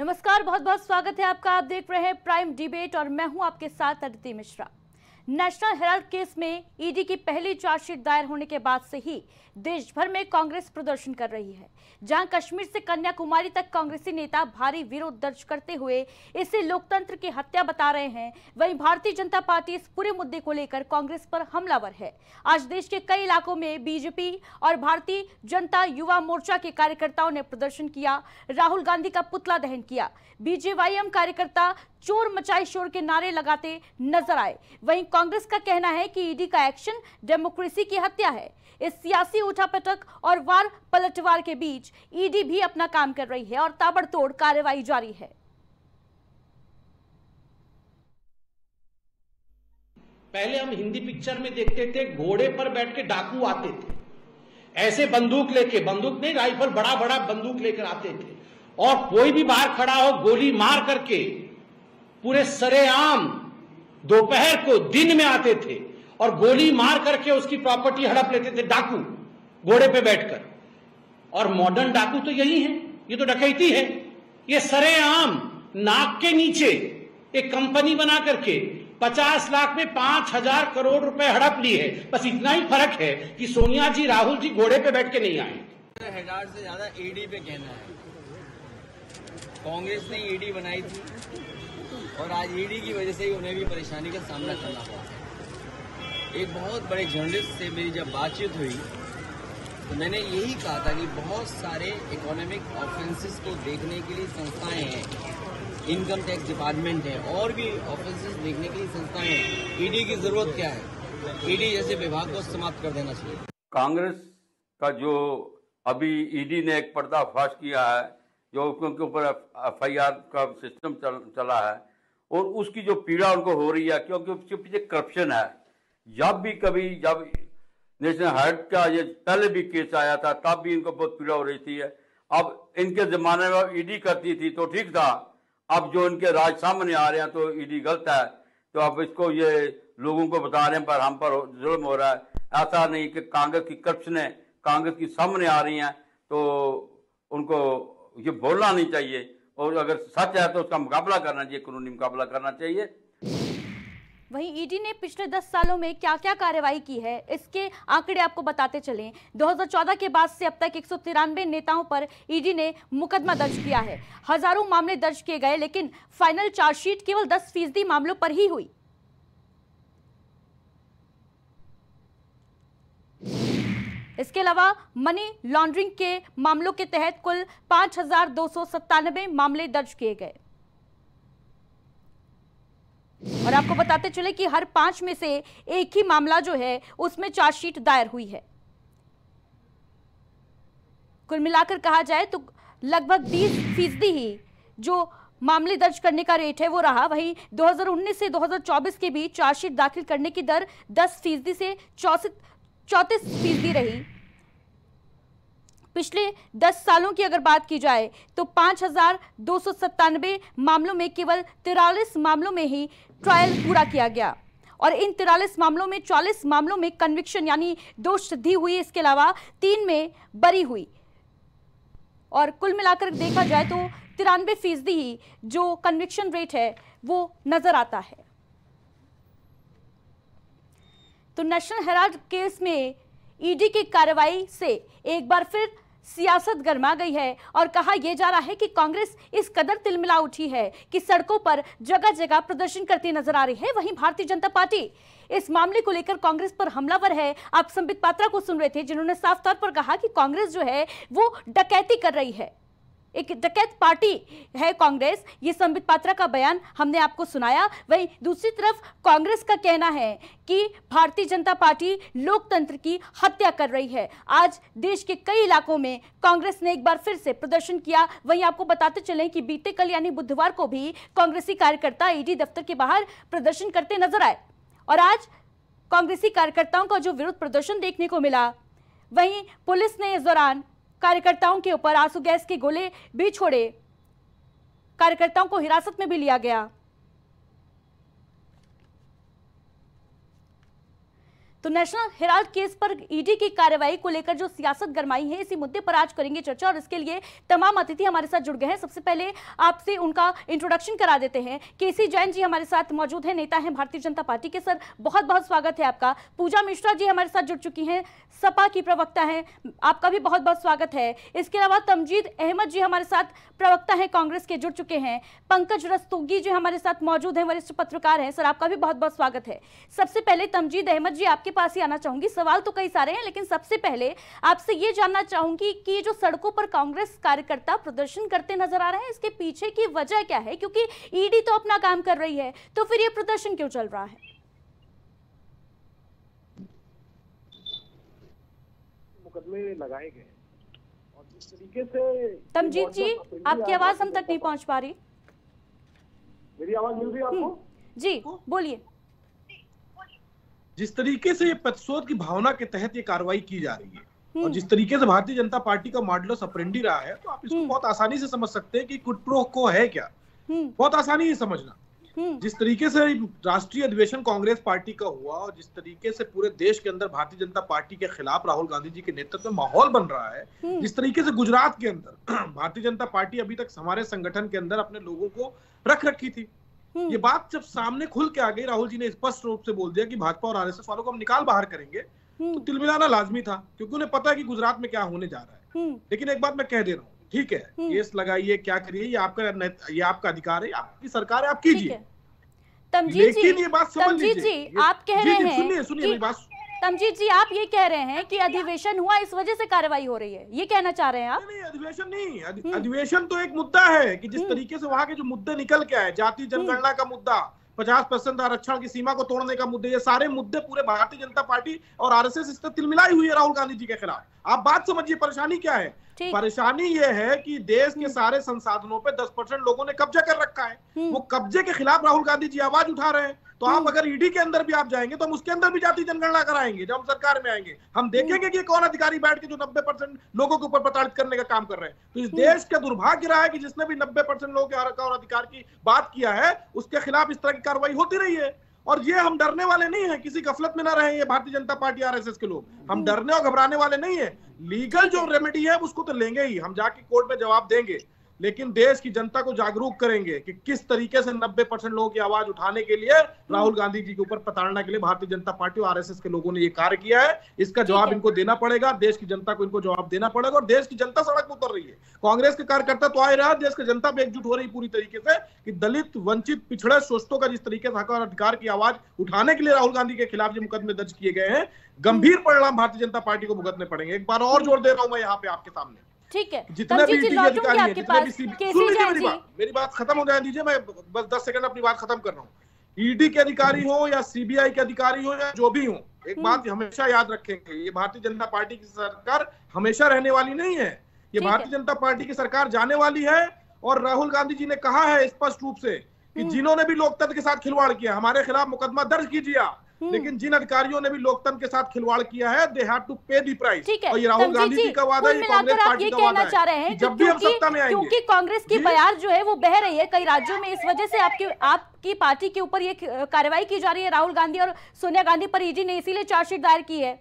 नमस्कार, बहुत बहुत स्वागत है आपका। आप देख रहे हैं प्राइम डिबेट और मैं हूं आपके साथ Aditi Mishra. National Herald case में ईडी की पहली चार्जशीट दायर होने के बाद से ही देश भर में कांग्रेस प्रदर्शन कर रही है। जहां कश्मीर से कन्याकुमारी तक कांग्रेसी नेता भारी विरोध दर्ज करते हुए इसे लोकतंत्र की हत्या बता रहे हैं, वहीं भारतीय जनता पार्टी इस पूरे मुद्दे को लेकर कांग्रेस पर हमलावर है। आज देश के कई इलाकों में बीजेपी और भारतीय जनता युवा मोर्चा के कार्यकर्ताओं ने प्रदर्शन किया, राहुल गांधी का पुतला दहन किया। बीजेवाईएम कार्यकर्ता चोर मचाई शोर के नारे लगाते नजर आए। वहीं कांग्रेस का कहना है कि ईडी का एक्शन डेमोक्रेसी की हत्या है। इस सियासी उठापटक और वार पलटवार के बीच ईडी भी अपना काम कर रही है और ताबड़तोड़ कार्रवाई जारी है। पहले हम हिंदी पिक्चर में देखते थे, घोड़े पर बैठ के डाकू आते थे, ऐसे बंदूक लेके, बंदूक नहीं राइफल, बड़ा बड़ा बंदूक लेकर आते थे और कोई भी बाहर खड़ा हो गोली मार करके पूरे सरेआम दोपहर को दिन में आते थे और गोली मार करके उसकी प्रॉपर्टी हड़प लेते थे डाकू घोड़े पे बैठकर। और मॉडर्न डाकू तो यही है, ये तो डकैती है। ये सरेआम नाक के नीचे एक कंपनी बना करके 50 लाख में 5,000 करोड़ रुपए हड़प ली है। बस इतना ही फर्क है कि सोनिया जी, राहुल जी घोड़े पे बैठ के नहीं आए। हेराल्ड से ज्यादा ईडी पे कहना है। कांग्रेस ने ईडी बनाई थी और आज ईडी की वजह से ही उन्हें भी परेशानी का सामना करना पड़ा। एक बहुत बड़े जर्नलिस्ट से मेरी जब बातचीत हुई तो मैंने यही कहा था कि बहुत सारे इकोनॉमिक ऑफेंसेस को देखने के लिए संस्थाएं हैं, इनकम टैक्स डिपार्टमेंट है और भी ऑफेंसेस देखने के लिए संस्थाएं हैं। ईडी की जरूरत क्या है? ईडी जैसे विभाग को समाप्त कर देना चाहिए। कांग्रेस का जो अभी ईडी ने एक पर्दाफाश किया है, जो उनके ऊपर एफआईआर का सिस्टम चला है और उसकी जो पीड़ा उनको हो रही है, क्योंकि उसके पीछे करप्शन है। जब नेशनल हेराल्ड का ये पहले भी केस आया था तब भी इनको बहुत पीड़ा हो रही थी। अब इनके जमाने में ईडी करती थी तो ठीक था, अब जो इनके राज सामने आ रहे हैं तो ईडी गलत है। तो अब इसको ये लोगों को बता रहे हैं पर हम पर जुल्म हो रहा है। ऐसा नहीं कि कांग्रेस की करप्शन है, कांग्रेस की सामने आ रही हैं तो उनको ये बोलना नहीं चाहिए और अगर सच है तो उसका मुकाबला करना चाहिए, कानूनी मुकाबला करना चाहिए। वहीं ईडी ने पिछले 10 सालों में क्या क्या कार्रवाई की है, इसके आंकड़े आपको बताते चलें। 2014 के बाद से अब तक 193 नेताओं पर ईडी ने मुकदमा दर्ज किया है। हजारों मामले दर्ज किए गए, लेकिन फाइनल चार्जशीट केवल 10% मामलों पर ही हुई। इसके अलावा मनी लॉन्ड्रिंग के मामलों के तहत कुल 5,297 मामले दर्ज किए गए। और आपको बताते चले कि हर 5 में से एक ही मामला जो है उसमें चार्जशीट दायर हुई है। कुल मिलाकर कहा जाए तो लगभग 20% ही जो मामले दर्ज करने का रेट है वो रहा। वहीं 2019 से 2024 के बीच चार्जशीट दाखिल करने की दर 10% से 34% रही। पिछले 10 सालों की अगर बात की जाए तो 5,297 मामलों में केवल 43 मामलों में ही ट्रायल पूरा किया गया और इन 43 मामलों में 40 मामलों में कन्विक्शन यानी दोष सिद्धि हुई। इसके अलावा 3 में बरी हुई और कुल मिलाकर देखा जाए तो 93% ही जो कन्विक्शन रेट है वो नजर आता है। तो नेशनल हेराल्ड केस में ईडी की कार्रवाई से एक बार फिर सियासत गर्मा गई है और कहा यह जा रहा है कि कांग्रेस इस कदर तिलमिला उठी है कि सड़कों पर जगह जगह प्रदर्शन करती नजर आ रही है। वहीं भारतीय जनता पार्टी इस मामले को लेकर कांग्रेस पर हमलावर है। आप संबित पात्रा को सुन रहे थे, जिन्होंने साफ तौर पर कहा कि कांग्रेस जो है वो डकैती कर रही है, एक डकैत पार्टी है कांग्रेस। ये संबित पात्रा का बयान हमने आपको सुनाया। वहीं दूसरी तरफ कांग्रेस का कहना है कि भारतीय जनता पार्टी लोकतंत्र की हत्या कर रही है। आज देश के कई इलाकों में कांग्रेस ने एक बार फिर से प्रदर्शन किया। वहीं आपको बताते चलें कि बीते कल यानी बुधवार को भी कांग्रेसी कार्यकर्ता ईडी दफ्तर के बाहर प्रदर्शन करते नजर आए और आज कांग्रेसी कार्यकर्ताओं का जो विरोध प्रदर्शन देखने को मिला, वहीं पुलिस ने इस दौरान कार्यकर्ताओं के ऊपर आंसू गैस के गोले भी छोड़े, कार्यकर्ताओं को हिरासत में भी लिया गया। तो नेशनल हेराल्ड केस पर ईडी की कार्रवाई को लेकर जो सियासत गरमाई है, इसी मुद्दे पर आज करेंगे चर्चा और इसके लिए तमाम अतिथि हमारे साथ जुड़ गए हैं। सबसे पहले आपसे उनका इंट्रोडक्शन करा देते हैं। केसी जैन जी हमारे साथ मौजूद हैं, नेता हैं भारतीय जनता पार्टी के। सर बहुत बहुत स्वागत है आपका। पूजा मिश्रा जी हमारे साथ जुड़ चुकी हैं, सपा की प्रवक्ता हैं, आपका भी बहुत बहुत स्वागत है। इसके अलावा तमजीद अहमद जी हमारे साथ प्रवक्ता हैं, कांग्रेस के, जुड़ चुके हैं। पंकज रस्तोगी जी हमारे साथ मौजूद हैं, वरिष्ठ पत्रकार हैं। सर आपका भी बहुत बहुत स्वागत है। सबसे पहले तमजीद अहमद जी आपके पास ही आना चाहूंगी। सवाल तो कई सारे हैं, लेकिन सबसे पहले आपसे ये जानना चाहूंगी कि जो सड़कों पर कांग्रेस कार्यकर्ता प्रदर्शन करते नजर आ रहे हैं, इसके पीछे की वजह क्या है? क्योंकि ईडी तो अपना काम कर रही है, तो फिर ये प्रदर्शन क्यों चल रहा है? मुकदमे लगाए गए और जिस तरीके से तमजीद जी आपकी आवाज हम तक नहीं पहुंच पा रही। मेरी आवाज मिल रही है आपको? जी बोलिए। जिस तरीके से ये प्रतिशोध की भावना के तहत ये कार्रवाई की जा रही है और जिस तरीके से भारतीय जनता पार्टी का मॉडुलस ऑपरेंडी रहा है, तो आप इसको बहुत आसानी से समझ सकते हैं कि क्विड प्रो क्वो है क्या। बहुत आसानी है समझना। जिस तरीके से राष्ट्रीय अधिवेशन कांग्रेस पार्टी का हुआ और जिस तरीके से पूरे देश के अंदर भारतीय जनता पार्टी के खिलाफ राहुल गांधी जी के नेतृत्व में माहौल बन रहा है, जिस तरीके से गुजरात के अंदर भारतीय जनता पार्टी अभी तक हमारे संगठन के अंदर अपने लोगों को रख रखी थी, ये बात जब सामने खुल के आ गई, राहुल जी ने स्पष्ट रूप से बोल दिया कि भाजपा और आरएसएस वालों को हम निकाल बाहर करेंगे, तो तिलमिलाना लाजमी था, क्योंकि उन्हें पता है कि गुजरात में क्या होने जा रहा है। लेकिन एक बात मैं कह दे रहा हूँ, ठीक है, केस लगाइए, क्या करिए, ये आपका अधिकार है, आपकी सरकार है, आप कीजिए। लेकिन ये बात समझ लीजिए, आप कह रहे हैं, सुनिए मेरी बात। तमजीद जी आप ये कह रहे हैं कि अधिवेशन हुआ, इस वजह से कार्रवाई हो रही है, ये कहना चाह रहे हैं आप? नहीं, अधिवेशन नहीं, अधिवेशन तो एक मुद्दा है कि जिस तरीके से वहां के जो मुद्दे निकल के आए, जाति जनगणना का मुद्दा, 50% आरक्षण की सीमा को तोड़ने का मुद्दे, ये सारे मुद्दे पूरे भारतीय जनता पार्टी और आरएसएस इस तरह तिलमिलाई हुई है राहुल गांधी जी के खिलाफ। आप बात समझिए, परेशानी क्या है? परेशानी ये है कि देश के सारे संसाधनों पे 10% लोगों ने कब्जा कर रखा है, वो कब्जे के खिलाफ राहुल गांधी जी आवाज उठा रहे हैं। तो आप अगर ईडी के अंदर भी आप जाएंगे तो हम उसके अंदर भी जाति जनगणना कराएंगे। जब हम सरकार में आएंगे हम देखेंगे कि कौन अधिकारी बैठ के जो 90% लोगों के ऊपर प्रताड़ित करने का काम कर रहे हैं। तो इस देश का दुर्भाग्य रहा है कि जिसने भी 90% लोगों के हक और अधिकार की बात किया है, उसके खिलाफ इस तरह की कार्रवाई होती रही है। और ये हम डरने वाले नहीं है, किसी गफलत में ना रहे ये भारतीय जनता पार्टी आरएसएस के लोग, हम डरने और घबराने वाले नहीं है। लीगल जो रेमेडी है उसको तो लेंगे ही, हम जाके कोर्ट में जवाब देंगे, लेकिन देश की जनता को जागरूक करेंगे कि किस तरीके से 90% लोगों की आवाज उठाने के लिए राहुल गांधी जी के ऊपर प्रताड़ना के लिए भारतीय जनता पार्टी और आरएसएस के लोगों ने ये कार्य किया है। इसका जवाब इनको देना पड़ेगा, देश की जनता को इनको जवाब देना पड़ेगा। और देश की जनता सड़क पर उतर रही है, कांग्रेस के कार्यकर्ता तो आ रहा है, देश की जनता भी एकजुट हो रही पूरी तरीके से कि दलित, वंचित, पिछड़े शोषितों का जिस तरीके से हक और अधिकार की आवाज उठाने के लिए राहुल गांधी के खिलाफ जो मुकदमे दर्ज किए गए हैं, गंभीर परिणाम भारतीय जनता पार्टी को भुगतने पड़ेंगे। एक बार और जोर दे रहा हूं मैं यहाँ पे आपके सामने, ठीक है, जितने भी ईडी अधिकारी हैं, मेरी बात खत्म हो जाए दीजिए, मैं बस 10 सेकंड अपनी बात खत्म कर रहा हूँ। ईडी के अधिकारी हो या सीबीआई के अधिकारी हो या जो भी हो, एक बात हमेशा याद रखेंगे, ये भारतीय जनता पार्टी की सरकार हमेशा रहने वाली नहीं है, ये भारतीय जनता पार्टी की सरकार जाने वाली है। और राहुल गांधी जी ने कहा है स्पष्ट रूप से कि जिन्होंने भी लोकतंत्र के साथ खिलवाड़ किया, हमारे खिलाफ मुकदमा दर्ज कीजिए, लेकिन जिन अधिकारियों ने भी लोकतंत्र के साथ खिलवाड़ किया है, दे हैव टू पे द प्राइस। और ये राहुल गांधी जी का वादा है, कांग्रेस पार्टी का वादा है, जब भी हम सत्ता में आएंगे, क्योंकि कांग्रेस की बयार जो है वो बह रही है कई राज्यों में, इस वजह से आपकी पार्टी के ऊपर ये कार्रवाई की जा रही है। राहुल गांधी और सोनिया गांधी पर ईडी ने इसीलिए चार्जशीट दायर की है।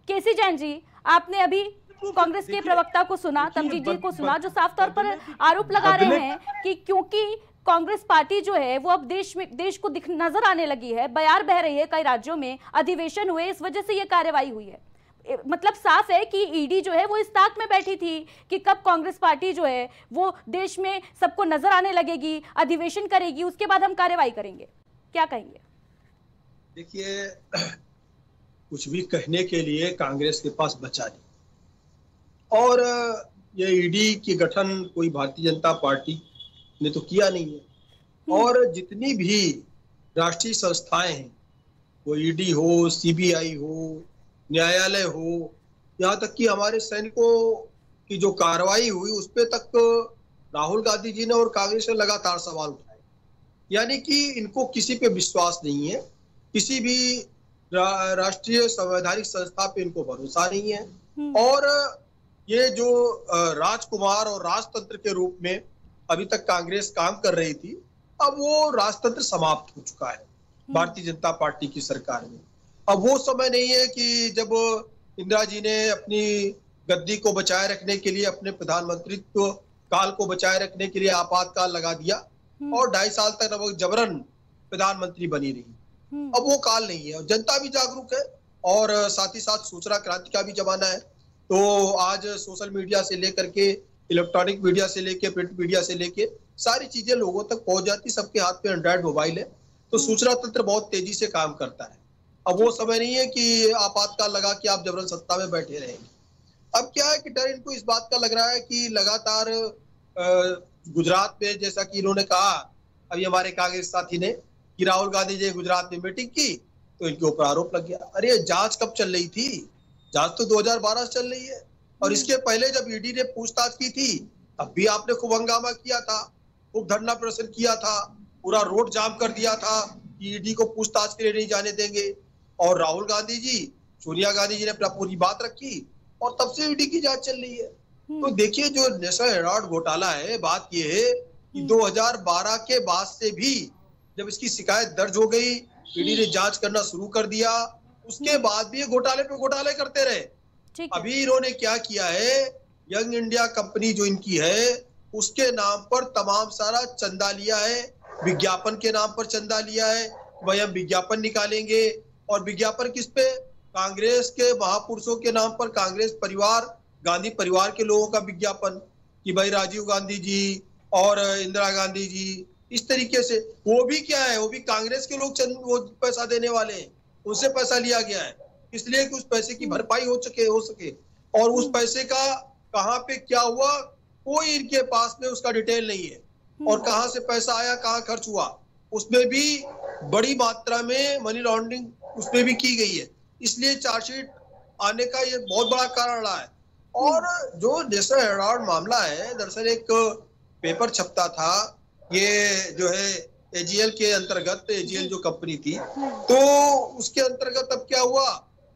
केसी जैन जी, आपने अभी कांग्रेस के प्रवक्ता को सुना, तमजीद जी को सुना, जो साफ तौर पर आरोप लगा रहे हैं कि क्योंकि कांग्रेस पार्टी जो है वो अब देश को नजर आने लगी है, बयार बह रही है, कई राज्यों में अधिवेशन हुए, इस वजह से ये कार्रवाई हुई है। मतलब साफ है कि ईडी जो है वो इस ताक में बैठी थी कि कब कांग्रेस पार्टी जो है वो देश में सबको नजर आने लगेगी, अधिवेशन करेगी, उसके बाद हम कार्रवाई करेंगे। क्या कहेंगे? देखिए, कुछ भी कहने के लिए कांग्रेस के पास बचा नहीं, और ये ईडी की गठन कोई भारतीय जनता पार्टी ने तो किया नहीं है। और जितनी भी राष्ट्रीय संस्थाएं हैं, वो ईडी हो, सीबीआई हो, न्यायालय हो, यहाँ तक कि हमारे सैनिकों की जो कार्रवाई हुई उस पे तक राहुल गांधी जी ने और कांग्रेस ने लगातार सवाल उठाए। यानी कि इनको किसी पे विश्वास नहीं है, किसी भी राष्ट्रीय संवैधानिक संस्था पे इनको भरोसा नहीं है। और ये जो राजकुमार और राजतंत्र के रूप में अभी तक कांग्रेस काम कर रही थी, अब वो राजतंत्र समाप्त हो चुका है भारतीय जनता पार्टी की सरकार में। अब वो समय नहीं है कि जब इंदिरा जी ने अपनी गद्दी को बचाए रखने के लिए, अपने प्रधानमंत्रित्व काल को बचाए रखने के लिए आपातकाल लगा दिया और 2.5 साल तक वो जबरन प्रधानमंत्री बनी रही। अब वो काल नहीं है, जनता भी जागरूक है और साथ ही साथ सूचना क्रांति का भी जमाना है। तो आज सोशल मीडिया से लेकर के, इलेक्ट्रॉनिक मीडिया से लेके, प्रिंट मीडिया से लेके सारी चीजें लोगों तक पहुंच जाती। सबके हाथ पे एंड्रॉइड मोबाइल है, तो सूचना तंत्र बहुत तेजी से काम करता है। अब वो समय नहीं है कि आपातकाल लगा के आप जबरन सत्ता में बैठे रहेंगे। अब क्या है कि डर इनको इस बात का लग रहा है कि लगातार गुजरात में, जैसा कि इन्होंने कहा अभी हमारे कांग्रेस साथी ने, कि राहुल गांधी जी गुजरात में मीटिंग की तो इनके ऊपर आरोप लग गया। अरे जांच कब चल रही थी? जांच तो 2012 से चल रही है। और इसके पहले जब ईडी ने पूछताछ की थी तब भी आपने खूब हंगामा किया था, खूब धरना प्रदर्शन किया था, पूरा रोड जाम कर दिया था कि ईडी को पूछताछ के लिए नहीं जाने देंगे। और राहुल गांधी जी, सोनिया गांधी जी ने अपना पूरी बात रखी और तब से ईडी की जांच चल रही है। तो देखिए, जो नेशनल हेराल्ड घोटाला है, बात ये है कि 2012 के बाद से भी जब इसकी शिकायत दर्ज हो गई, ईडी ने जांच करना शुरू कर दिया, उसके बाद भी ये घोटाले पे घोटाले करते रहे। अभी इन्होंने क्या किया है, यंग इंडिया कंपनी जो इनकी है उसके नाम पर तमाम सारा चंदा लिया है, विज्ञापन के नाम पर चंदा लिया है। भाई हम विज्ञापन निकालेंगे, और विज्ञापन किस पे? कांग्रेस के महापुरुषों के नाम पर, कांग्रेस परिवार, गांधी परिवार के लोगों का विज्ञापन, कि भाई राजीव गांधी जी और इंदिरा गांधी जी, इस तरीके से। वो भी क्या है, वो भी कांग्रेस के लोग वो पैसा देने वाले हैं, उनसे पैसा लिया गया है, इसलिए कि उस पैसे की भरपाई हो सके। और उस पैसे का कहाँ पे क्या हुआ, कोई इनके पास में उसका डिटेल नहीं है। और कहाँ से पैसा आया, कहाँ खर्च हुआ, उसमें भी बड़ी मात्रा में मनी लॉन्ड्रिंग उसमें भी की गई है। इसलिए चार्जशीट आने का ये बहुत बड़ा कारण रहा है। और जो नेशनल हेराल्ड मामला है, दरअसल एक पेपर छपता था, ये जो है एजीएल के अंतर्गत, एजीएल जो कंपनी थी, तो उसके अंतर्गत अब क्या हुआ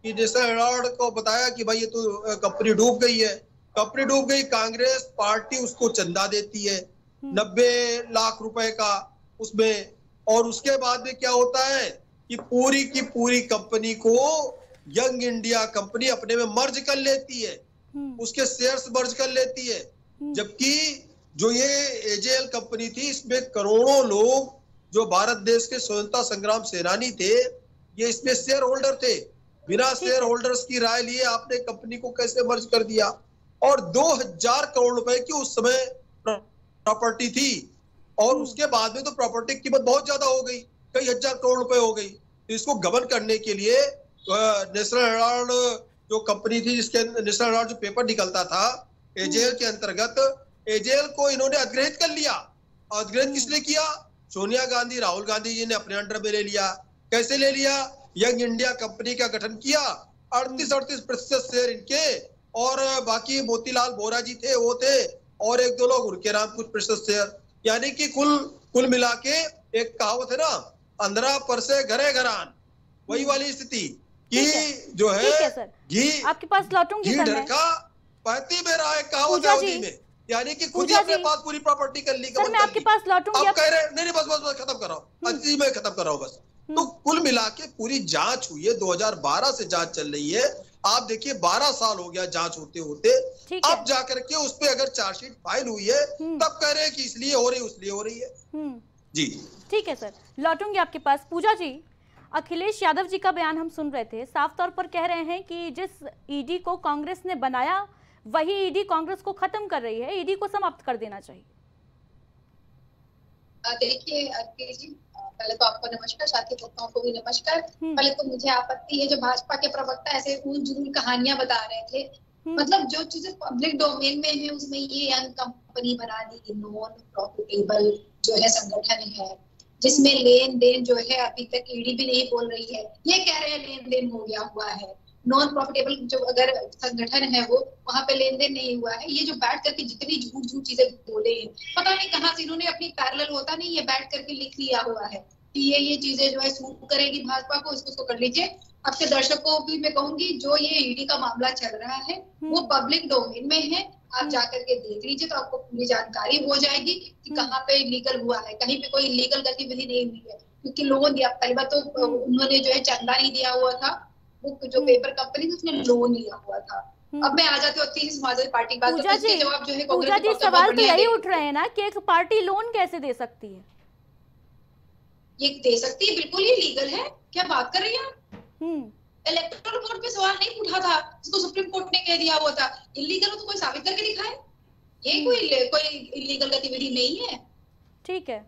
कि नेशनल हेराल्ड को बताया कि भाई ये तो कंपनी डूब गई है। कंपनी डूब गई, कांग्रेस पार्टी उसको चंदा देती है 90 लाख रुपए का उसमें। और उसके बाद में क्या होता है कि पूरी की पूरी कंपनी को यंग इंडिया कंपनी अपने में मर्ज कर लेती है, उसके शेयर्स मर्ज कर लेती है। जबकि जो ये एजेएल कंपनी थी, इसमें करोड़ों लोग जो भारत देश के स्वतंत्रता संग्राम सेनानी थे, ये इसमें शेयर होल्डर थे। बिना शेयर होल्डर्स की राय लिए आपने कंपनी को कैसे मर्ज कर दिया? और 2000 करोड़ रुपए की उस समय प्रॉपर्टी थी, और उसके बाद में तो प्रॉपर्टी की कीमत बहुत ज्यादा हो गई, कई हजार करोड़ रुपए हो गई। तो इसको गबन करने के लिए नेशनल हेराल्ड जो कंपनी थी, जिसके नेशनल हेराल्ड जो पेपर निकलता था एजेएल के अंतर्गत, एजेएल को इन्होंने अधिग्रहित कर लिया। अधिग्रहित किसने किया? सोनिया गांधी, राहुल गांधी जी ने अपने अंडर में ले लिया। कैसे ले लिया? यंग इंडिया कंपनी का गठन किया, 38% शेयर इनके, और बाकी मोतीलाल वोरा जी थे, वो थे, और एक दो लोग उनके नाम कुछ प्रतिशत शेयर। यानी कि कुल मिला के एक कहावत है ना, अंधरा पर से घरे घरान, वही वाली स्थिति कि जो है घी आपके पास लौटूंगी घी ढरका पहती में रहा है, कहावत है में। यानी कि खुद ही अपने पास पूरी प्रॉपर्टी कर ली। मैं आपके पास लौटूंगी। आप कह रहे नहीं, बस खत्म कर रहा हूँ, अच्छी मैं खत्म कर रहा हूँ बस। तो कुल मिला के पूरी जांच हुई है, 2012 से जांच चल रही है। आप देखिए 12 साल हो गया जांच होते होते, अब जाकर के उस पे अगर चार्जशीट फाइल हुई है, तब कह रहे हैं कि इसलिए हो रही, उसलिए हो रही है। जी ठीक है सर, लौटूंगी आपके पास। पूजा जी, अखिलेश यादव जी का बयान हम सुन रहे थे, साफ तौर पर कह रहे हैं कि जिस ईडी को कांग्रेस ने बनाया, वही ईडी कांग्रेस को खत्म कर रही है, ईडी को समाप्त कर देना चाहिए। देखिए अखिलेश जी, पहले तो आपको नमस्कार, साथी दोस्तों को भी नमस्कार। पहले तो मुझे आपत्ति है जो भाजपा के प्रवक्ता ऐसे उल कहानियां बता रहे थे। मतलब जो चीजें पब्लिक डोमेन में है उसमें ये यंग कंपनी बना दी, नॉन प्रॉफिटेबल जो है संगठन है, जिसमें लेन देन जो है अभी तक ईडी भी नहीं बोल रही है, ये कह रहे हैं लेन देन हो गया हुआ है। नॉन प्रॉफिटेबल जो अगर संगठन है वो, वहां पे लेन देन नहीं हुआ है। ये जो बैठ करके जितनी झूठ चीजें बोले हैं, पता नहीं कहाँ से इन्होंने अपनी पैरेलल होता नहीं, ये बैठ करके लिख लिया हुआ है कि ये चीजें जो है सूट करेगी भाजपा को, इसको कर लीजिए। आपके दर्शकों को भी मैं कहूंगी, जो ये ईडी का मामला चल रहा है वो पब्लिक डोमेन में है, आप जाकर के देख लीजिए तो आपको पूरी जानकारी हो जाएगी कि कहाँ पे इलीगल हुआ है, कहीं पे कोई इलीगल गतिविधि नहीं हुई है। क्योंकि लोन दिया। पहली बात तो उन्होंने जो है चंदा नहीं दिया हुआ था, वो जो पेपर कंपनी थी उसने लोन लिया हुआ था। अब मैं आ जाती हूँ समाजवादी पार्टी की बात, तो इसके जवाब जो है पूजा जी सवाल तो यही उठ रहे हैं ना कि एक पार्टी लोन कैसे दे सकती है? ये दे सकती है, बिल्कुल ये लीगल है। क्या बात कर रही हैं आप? इलेक्टोरल कोड पे सवाल नहीं उठा था जिसको सुप्रीम कोर्ट ने कह दिया हुआ था। इलीगल हो तो कोई साबित करके दिखाए, ये कोई इलीगल गतिविधि नहीं है। ठीक है,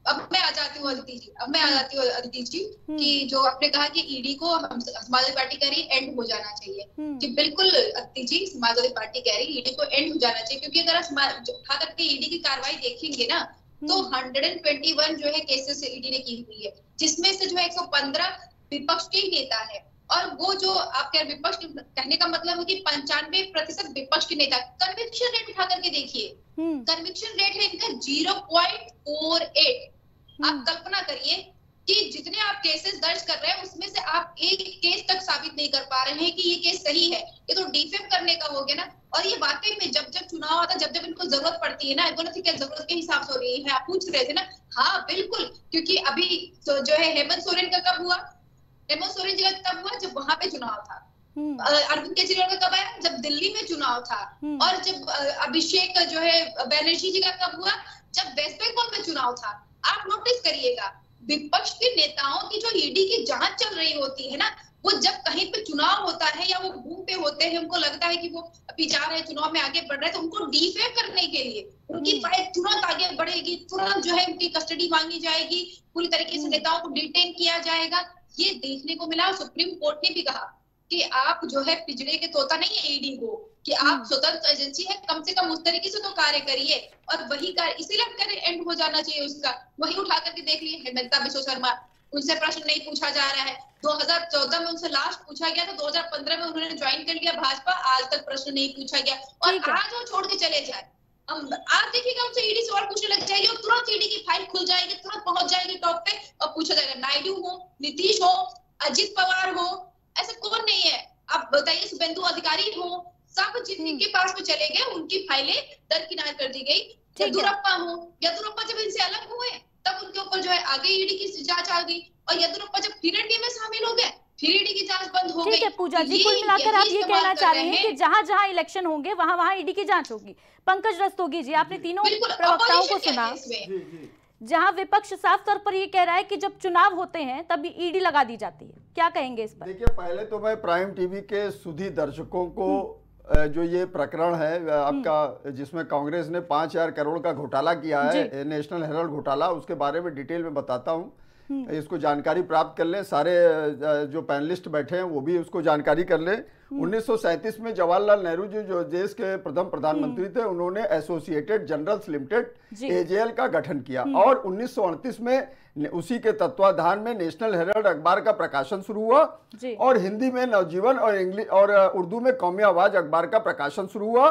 अब मैं आ जाती हूँ अदिति जी कि जो आपने कहा कि ईडी को समाजवादी पार्टी कह रही एंड हो जाना चाहिए, कि बिल्कुल अदिति जी समाजवादी पार्टी कह रही ईडी को एंड हो जाना चाहिए, क्योंकि अगर आप उठा करके ईडी की कार्रवाई देखेंगे ना तो 121 जो है केसेस ईडी ने की हुई है, जिसमें से जो है 115 विपक्ष के ही नेता है। और वो जो आप कह विपक्ष कहने का मतलब है कि 95% विपक्ष के नेता। कन्विक्शन रेट उठा करके देखिए, कन्विक्शन रेट है इनका 0.48। आप कल्पना करिए कि जितने आप केसेस दर्ज कर रहे हैं उसमें से आप एक केस तक साबित नहीं कर पा रहे हैं कि ये केस सही है। ये तो डिफेम करने का हो गया ना। और ये वाकई में जब जब चुनाव आता, जब जब इनको जरूरत पड़ती है ना, इनको नहीं क्या जरूरत के हिसाब से हो रही है। आप पूछ रहे थे ना, हाँ बिल्कुल, क्योंकि अभी जो है हेमंत सोरेन का कब हुआ? हेमंत सोरेन जी का तब हुआ जब वहां पे चुनाव था। अरविंद केजरीवाल का कब आया? जब दिल्ली में चुनाव था। और जब अभिषेक जो है बनर्जी जी का कब हुआ? जब वेस्ट बंगाल में चुनाव था। आप नोटिस करिएगा, विपक्ष के नेताओं की जो ईडी की जांच चल रही होती है ना, वो जब कहीं पे चुनाव होता है या वो घूम पे होते हैं, उनको लगता है कि वो अभी जा रहे हैं चुनाव में आगे बढ़ रहे हैं, तो उनको डिफेम करने के लिए उनकी फाइल तुरंत आगे बढ़ेगी, तुरंत जो है उनकी कस्टडी मांगी जाएगी, पूरी तरीके से नेताओं को डिटेन किया जाएगा। ये देखने को मिला। सुप्रीम कोर्ट ने भी कहा कि आप जो है पिंजरे के तोता नहीं है ईडी को, कि आप स्वतंत्र एजेंसी है, कम से कम उस तरीके से तो कार्य करिए। और वही कार्य इसीलिए एंड हो जाना चाहिए उसका। वही उठा करके देख लिए हेमंता बिश्व शर्मा, उनसे प्रश्न नहीं पूछा जा रहा है। 2014 में उनसे लास्ट पूछा गया था, 2015 में उन्होंने ज्वाइन कर लिया भाजपा, आज तक प्रश्न नहीं पूछा गया। और आज वो छोड़ के चले जाए, आप देखिएगा उनसे ईडी सवाल पूछने लग जाएगी और तुरंत ईडी की फाइल खुल जाएगी, तुरंत पहुंच जाएगी टॉप पे और पूछा जाएगा। नायडू हो, नीतीश हो, अजित पवार हो, ऐसा कौन नहीं है? आप बताइए, शुभेंदु अधिकारी हो, सब जिनके पास में चले गए उनकी फाइलें दरकिनार कर दी गई। येदियुरप्पा हो, येदियुरप्पा जब इनसे अलग हुए तब उनके ऊपर जो है आगे ईडी की जांच आ गई। और येदियुरप्पा जब फिर एनडीए में शामिल हो गए, फिर ईडी की जांच बंद हो गई। ठीक है पूजा जी, कुल मिलाकर आप ये कहना चाह रहे हैं कि जहां जहां इलेक्शन होंगे वहां वहां ईडी की जांच होगी। पंकज रस्तोगी जी, आपने तीनों प्रवक्ताओं को सुना, जहां विपक्ष साफ तौर पर ये कह रहा है कि जब चुनाव होते हैं तब ईडी लगा दी जाती है। क्या कहेंगे इस पर? देखिए, पहले तो मैं प्राइम टीवी के सुधी दर्शकों को जो ये प्रकरण है आपका, जिसमें कांग्रेस ने 5,000 करोड़ का घोटाला किया है, नेशनल हेराल्ड घोटाला, उसके बारे में डिटेल में बताता हूँ। इसको जानकारी प्राप्त कर लें, सारे जो पैनलिस्ट बैठे हैं वो भी उसको जानकारी कर लें। 1937 में जवाहरलाल नेहरू जी जो देश के प्रथम प्रधानमंत्री थे, उन्होंने एसोसिएटेड जनरल्स लिमिटेड एजेएल का गठन किया और 1938 में उसी के तत्वाधान में नेशनल हेराल्ड अखबार का प्रकाशन शुरू हुआ और हिंदी में नवजीवन और इंग्लिश और उर्दू में कौमी आवाज अखबार का प्रकाशन शुरू हुआ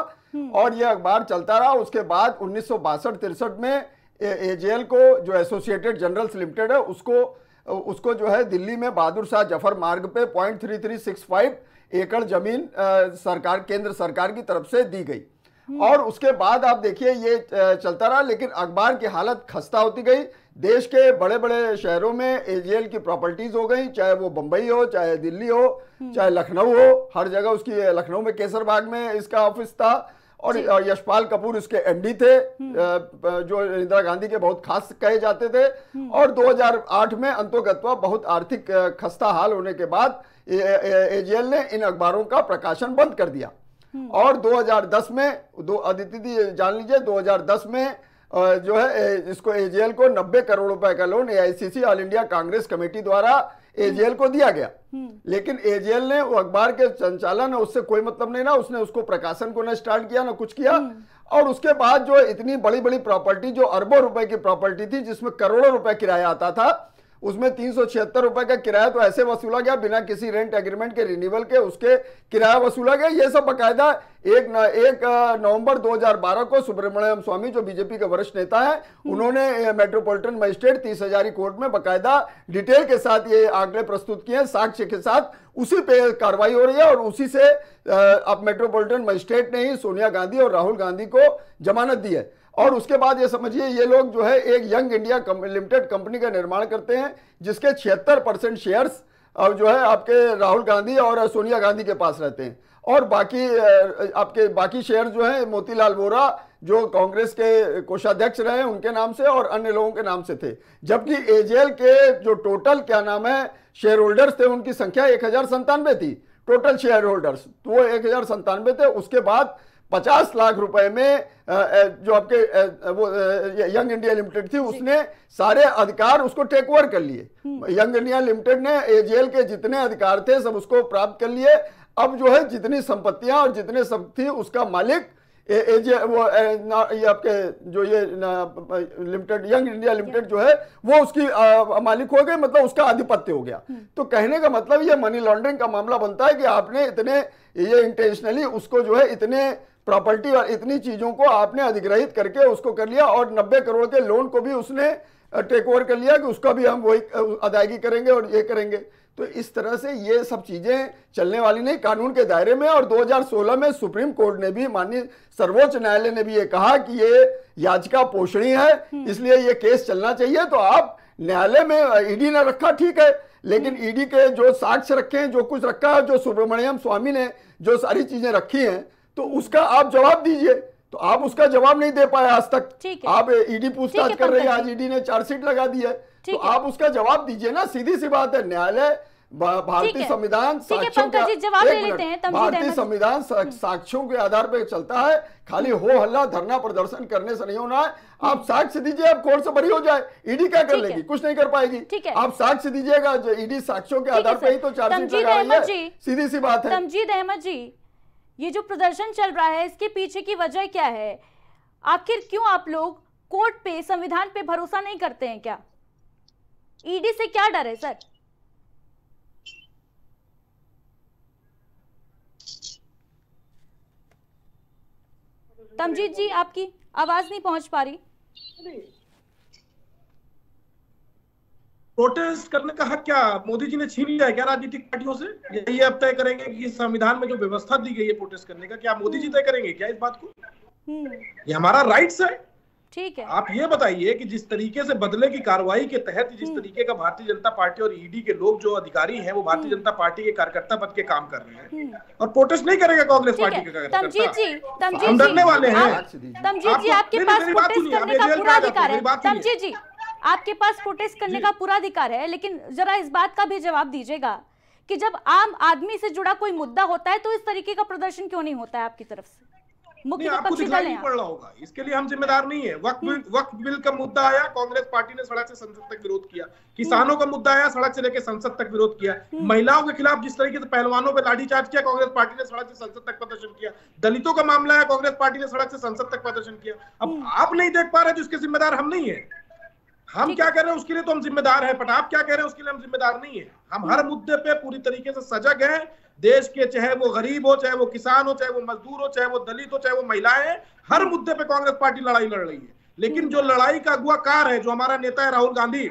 और यह अखबार चलता रहा। उसके बाद 1962-63 में एजेएल को, जो एसोसिएटेड जनरल्स लिमिटेड है, उसको जो है दिल्ली में बहादुर शाह जफर मार्ग पे 0.3365 एकड़ जमीन सरकार, केंद्र सरकार की तरफ से दी गई। और उसके बाद आप देखिए ये चलता रहा, लेकिन अखबार की हालत खस्ता होती गई। देश के बड़े बड़े शहरों में एजेएल की प्रॉपर्टीज हो गई, चाहे वो बंबई हो, चाहे दिल्ली हो, चाहे लखनऊ हो, हर जगह उसकी, लखनऊ में केसरबाग में इसका ऑफिस था और यशपाल कपूर इसके एमडी थे, जो इंदिरा गांधी के बहुत खास कहे जाते थे। और 2008 में अंतोगत्वा बहुत आर्थिक खस्ता हाल होने के बाद एजेएल ने इन अखबारों का प्रकाशन बंद कर दिया। और 2010 में, अदिति जी जान लीजिए, 2010 में जो है इसको एजेएल को 90 करोड़ रुपए का loan AICC all India Congress committee द्वारा एजेएल को दिया गया। लेकिन एजेएल ने वो अखबार के संचालन, उससे कोई मतलब नहीं ना, उसने उसको प्रकाशन को न स्टार्ट किया ना कुछ किया। और उसके बाद जो इतनी बड़ी बड़ी प्रॉपर्टी, जो अरबों रुपए की प्रॉपर्टी थी, जिसमें करोड़ों रुपए किराया आता था, उसमें 376 रुपए का किराया तो ऐसे वसूला गया बिना किसी रेंट एग्रीमेंट के रिन्यूअल के, उसके किराया वसूला गया। ये सब बकायदा 1 नवंबर 2012 को सुब्रमण्यम स्वामी, जो बीजेपी के वरिष्ठ नेता हैं, उन्होंने मेट्रोपॉलिटन मजिस्ट्रेट 30 हजारी कोर्ट में बकायदा डिटेल के साथ ये आंकड़े प्रस्तुत किए, साक्ष्य के साथ। उसी पे कार्रवाई हो रही है और उसी से अब मेट्रोपॉलिटन मजिस्ट्रेट ने ही सोनिया गांधी और राहुल गांधी को जमानत दी है। और उसके बाद ये समझिए ये लोग जो है एक यंग इंडिया लिमिटेड कंपनी का निर्माण करते हैं जिसके 76% शेयर्स अब जो है आपके राहुल गांधी और सोनिया गांधी के पास रहते हैं, और बाकी आपके बाकी शेयर जो है मोतीलाल वोरा जो कांग्रेस के कोषाध्यक्ष रहे उनके नाम से और अन्य लोगों के नाम से थे। जबकि एजेएल के जो टोटल क्या नाम है शेयर होल्डर्स थे उनकी संख्या 1097 थी टोटल शेयर होल्डर्स, तो वो 1097 थे। उसके बाद 50 लाख रुपए में जो आपके वो यंग इंडिया लिमिटेड थी उसने सारे अधिकार उसको टेक ओवर कर लिए। यंग इंडिया लिमिटेड ने एजेएल के जितने अधिकार थे सब उसको प्राप्त कर लिए। अब जो है जितनी संपत्तियां और जितने सब थी उसका मालिक ये आपके जो ये लिमिटेड यंग इंडिया लिमिटेड जो है वो उसकी मालिक हो गए, मतलब उसका आधिपत्य हो गया। तो कहने का मतलब ये मनी लॉन्ड्रिंग का मामला बनता है कि आपने इतने ये इंटेंशनली उसको जो है इतने प्रॉपर्टी और इतनी चीजों को आपने अधिग्रहित करके उसको कर लिया, और 90 करोड़ के लोन को भी उसने टेक ओवर कर लिया कि उसका भी हम वही अदायगी करेंगे और ये करेंगे। तो इस तरह से ये सब चीजें चलने वाली नहीं कानून के दायरे में। और 2016 में सुप्रीम कोर्ट ने भी, माननीय सर्वोच्च न्यायालय ने भी ये कहा कि ये याचिका पोषणीय है, इसलिए ये केस चलना चाहिए। तो आप न्यायालय में ईडी ने रखा ठीक है, लेकिन ईडी के जो साक्ष्य रखे हैं, जो कुछ रखा है, जो सुब्रमण्यम स्वामी ने जो सारी चीजें रखी हैं, तो उसका आप जवाब दीजिए। तो आप उसका जवाब नहीं दे पाए आज तक। आप ईडी पूछताछ कर रही है, आज ईडी ने चार्जशीट लगा दी है, तो आप उसका जवाब दीजिए ना। सीधी सी बात है, न्यायालय भारतीय संविधान साक्ष्यों भारतीय संविधान साक्ष्यों के आधार पर चलता है। खाली हो हल्ला धरना प्रदर्शन करने से नहीं होना है। आप साक्ष्य दीजिए, आप कोर्ट से बरी हो जाए। ईडी क्या कर लेगी? कुछ नहीं कर पाएगी। आप साक्ष्य दीजिएगा, ईडी साक्ष्यों के आधार पर ही तो चार्जशीट लगा रही है, सीधी सी बात है। तमजीद अहमद जी, ये जो प्रदर्शन चल रहा है इसके पीछे की वजह क्या है? आखिर क्यों आप लोग कोर्ट पे, संविधान पे भरोसा नहीं करते हैं? क्या ईडी से क्या डर है सर? तमजीद जी, आपकी आवाज नहीं पहुंच पा रही। प्रोटेस्ट करने का हक क्या मोदी जी ने छीन लिया है क्या राजनीतिक पार्टियों से? ये अब तय करेंगे कि संविधान में जो व्यवस्था दी गई है प्रोटेस्ट करने का, क्या मोदी जी तय करेंगे क्या इस बात को? ये हमारा राइट्स है। ठीक है, आप ये बताइए कि जिस तरीके से बदले की कार्रवाई के तहत जिस तरीके का भारतीय जनता पार्टी और ईडी के लोग जो अधिकारी हैं वो भारतीय जनता पार्टी के कार्यकर्ता पद के काम कर रहे हैं, और प्रोटेस्ट नहीं करेगा कांग्रेस पार्टी के कार्यकर्ता। हम डरने वाले हैं। तमजीद जी, आपके पास प्रोटेस्ट करने का पूरा अधिकार है। तमजीद जी, आपके पास प्रोटेस्ट करने का पूरा अधिकार है, लेकिन जरा इस बात का भी जवाब दीजिएगा कि जब आम आदमी से जुड़ा कोई मुद्दा होता है तो इस तरीके का प्रदर्शन क्यों नहीं होता है आपकी तरफ से? मुख्य विपक्षी दल है, पड़ रहा होगा, इसके लिए हम जिम्मेदार नहीं है। वक्फ बिल का मुद्दा आया, कांग्रेस पार्टी ने सड़क से संसद तक विरोध किया। किसानों का मुद्दा आया, सड़क से लेकर संसद तक विरोध किया। महिलाओं के खिलाफ जिस तरीके से पहलवानों पे लाठीचार्ज किया, कांग्रेस पार्टी ने सड़क से संसद तक प्रदर्शन किया। दलितों का मामला है, कांग्रेस पार्टी ने सड़क से संसद तक प्रदर्शन किया। अब आप नहीं देख पा रहे जिसके जिम्मेदार हम नहीं है। हम क्या कह रहे हैं उसके लिए तो हम जिम्मेदार है, बट आप क्या कह रहे हैं उसके लिए हम जिम्मेदार नहीं है। हम हर मुद्दे पे पूरी तरीके से सजग हैं। देश के, चाहे वो गरीब हो, चाहे वो किसान हो, चाहे वो मजदूर हो, चाहे वो दलित हो, चाहे वो महिलाएं, हर मुद्दे पे कांग्रेस पार्टी लड़ाई लड़ रही है। लेकिन जो लड़ाई का अगुवाकार है, जो हमारा नेता है राहुल गांधी,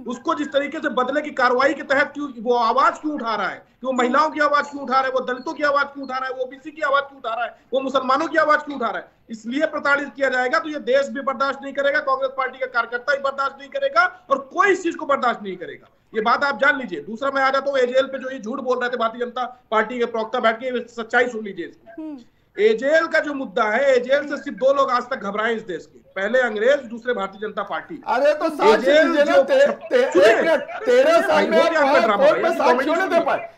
उसको जिस तरीके से बदले की कार्रवाई के तहत क्यों वो आवाज क्यों उठा रहा है, कि वो महिलाओं की आवाज क्यों उठा रहा है, वो दलितों की आवाज क्यों उठा रहा है, वो ओबीसी की आवाज क्यों उठा रहा है, वो मुसलमानों की आवाज क्यों उठा रहा है, इसलिए प्रताड़ित किया जाएगा। तो ये देश भी बर्दाश्त नहीं करेगा, कांग्रेस पार्टी का कार्यकर्ता भी बर्दाश्त नहीं करेगा, और कोई इस चीज को बर्दाश्त नहीं करेगा। ये बात आप जान लीजिए। दूसरा मैं आ जाता हूँ एजेएल पे, जो ये झूठ बोल रहे थे भारतीय जनता पार्टी के प्रवक्ता बैठ के, सच्चाई सुन लीजिए इसकी। एजेएल का जो मुद्दा है, एजेएल से सिर्फ दो लोग आज तक घबराए इस देश के, पहले अंग्रेज, दूसरे भारतीय जनता पार्टी। अरे तो 13 साल में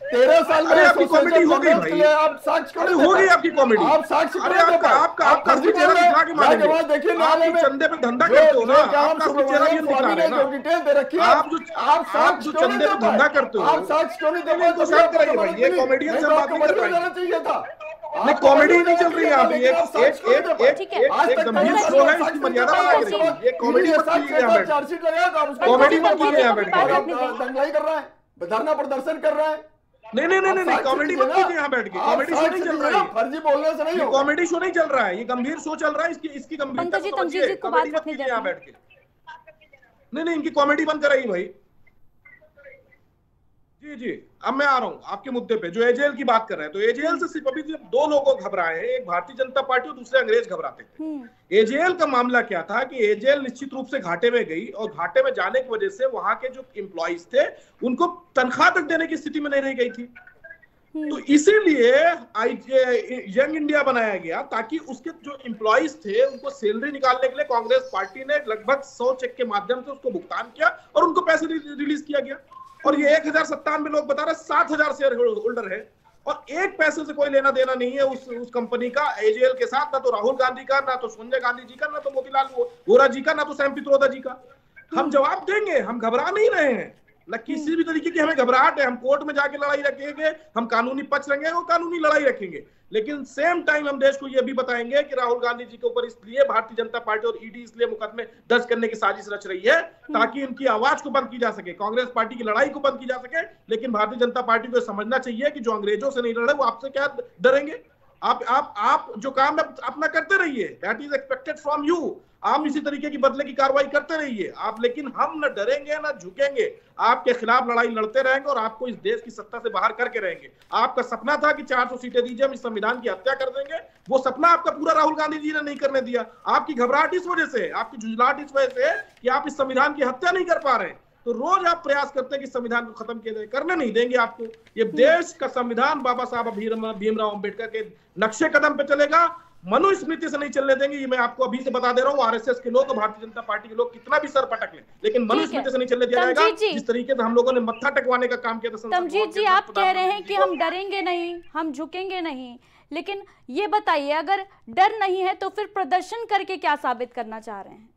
13 साल में आपकी कॉमेडी हो गई भाई, आप साक्ष्य हो गई आपकी कॉमेडी। आप साक्ष्य आपका फर्जी चेहरा दिखा के मारेंगे। देखिए न्यायालय में चंदे पे धंधा करते हो ना, आपका चेहरा ये दिखा रहे हैं ना। जो डिटेल दे रखी है, आप जो चंदे पे धंधा करते हो, आप साक्ष्य क्यों नहीं दे तो शायद कराइए भाई। ये कॉमेडियन से बात नहीं कर रहे चाहिए था। नहीं, कॉमेडी नहीं चल रही है अभी। एक गंभीर शो है, इसकी मर्यादा बना के रखिए। ये कॉमेडी मत कीजिए यहाँ बैठ, कॉमेडी मत कीजिए यहाँ बैठ के। दंगलाई कर रहा है, धरना प्रदर्शन कर रहा है। नहीं, कॉमेडी मत कीजिए यहाँ बैठ के। कॉमेडी शो नहीं चल रहा है, फर्जी बोलने से नहीं, कॉमेडी शो नहीं चल रहा है, ये गंभीर शो चल रहा है। इसकी गंभीरता को समझिए, कॉमेडी मत कीजिए यहाँ बैठ के। नहीं, इनकी कॉमेडी बंद कराइए भाई। जी जी, अब मैं आ रहा हूं आपके मुद्दे पे, जो एजेएल की बात कर रहे हैं। तो एजेएल से सिर्फ अभी दो लोग घबराए हैं, एक भारतीय जनता पार्टी और दूसरे अंग्रेज घबराते थे। एजेएल का मामला क्या था कि एजेएल निश्चित रूप से घाटे में गई, और घाटे में जाने की वजह से वहां के जो एम्प्लॉइज थे उनको तनख्वाह तक देने की स्थिति में नहीं रह गई थी। तो इसीलिए यंग इंडिया बनाया गया, ताकि उसके जो एम्प्लॉइज थे उनको सैलरी निकालने के लिए कांग्रेस पार्टी ने लगभग 100 चेक के माध्यम से उसको भुगतान किया और उनको पैसे रिलीज किया गया। और ये 1097 लोग बता रहे 7000 शेयर होल्डर है, और एक पैसे से कोई लेना देना नहीं है उस कंपनी का एजेएल के साथ, ना तो राहुल गांधी का, ना तो सोनिया गांधी जी का, ना तो मोतीलाल वोरा जी का, ना तो सैम पित्रोदा जी का। हम जवाब देंगे, हम घबरा नहीं रहे हैं, न किसी भी तरीके की हमें घबराहट है। हम कोर्ट में जाके लड़ाई रखेंगे, हम कानूनी पक्ष रखेंगे, वो कानूनी लड़ाई रखेंगे, लेकिन सेम टाइम हम देश को यह भी बताएंगे कि राहुल गांधी जी के ऊपर इसलिए भारतीय जनता पार्टी और ईडी इसलिए मुकदमे दर्ज करने की साजिश रच रही है ताकि इनकी आवाज को बंद की जा सके, कांग्रेस पार्टी की लड़ाई को बंद की जा सके। लेकिन भारतीय जनता पार्टी को समझना चाहिए कि जो अंग्रेजों से नहीं लड़ रहे वो आपसे क्या डरेंगे। आप जो काम अपना करते रहिए, that is expected from you. आप इसी तरीके की बदले की कार्रवाई करते रहिए आप, लेकिन हम न डरेंगे न झुकेंगे, आपके खिलाफ लड़ाई लड़ते रहेंगे और आपको इस देश की सत्ता से बाहर करके रहेंगे। आपका सपना था कि 400 सीटें दीजिए, हम इस संविधान की हत्या कर देंगे, वो सपना आपका पूरा राहुल गांधी जी ने नहीं करने दिया। आपकी घबराहट इस वजह से, आपकी झुंझलाहट इस वजह से कि आप इस संविधान की हत्या नहीं कर पा रहे हैं। तो रोज आप प्रयास करते हैं कि संविधान को खत्म किया जाए, करने नहीं देंगे आपको। ये देश का संविधान बाबा साहब भीमराव अंबेडकर के नक्शे कदम पे चलेगा, मनुस्मृति से नहीं चलने देंगे। ये मैं आपको अभी से बता दे रहा हूँ, आरएसएस के लोग, भारतीय जनता पार्टी के लोग कितना भी सर पटक लें, लेकिन मनुस्मृति से नहीं चलने दिया जाएगा। जिस तरीके से हम लोगों ने मत्था टकवाने का काम किया था। तमजीद जी, आप कह रहे हैं कि हम डरेंगे नहीं, हम झुकेंगे नहीं, लेकिन ये बताइए, अगर डर नहीं है तो फिर प्रदर्शन करके क्या साबित करना चाह रहे हैं?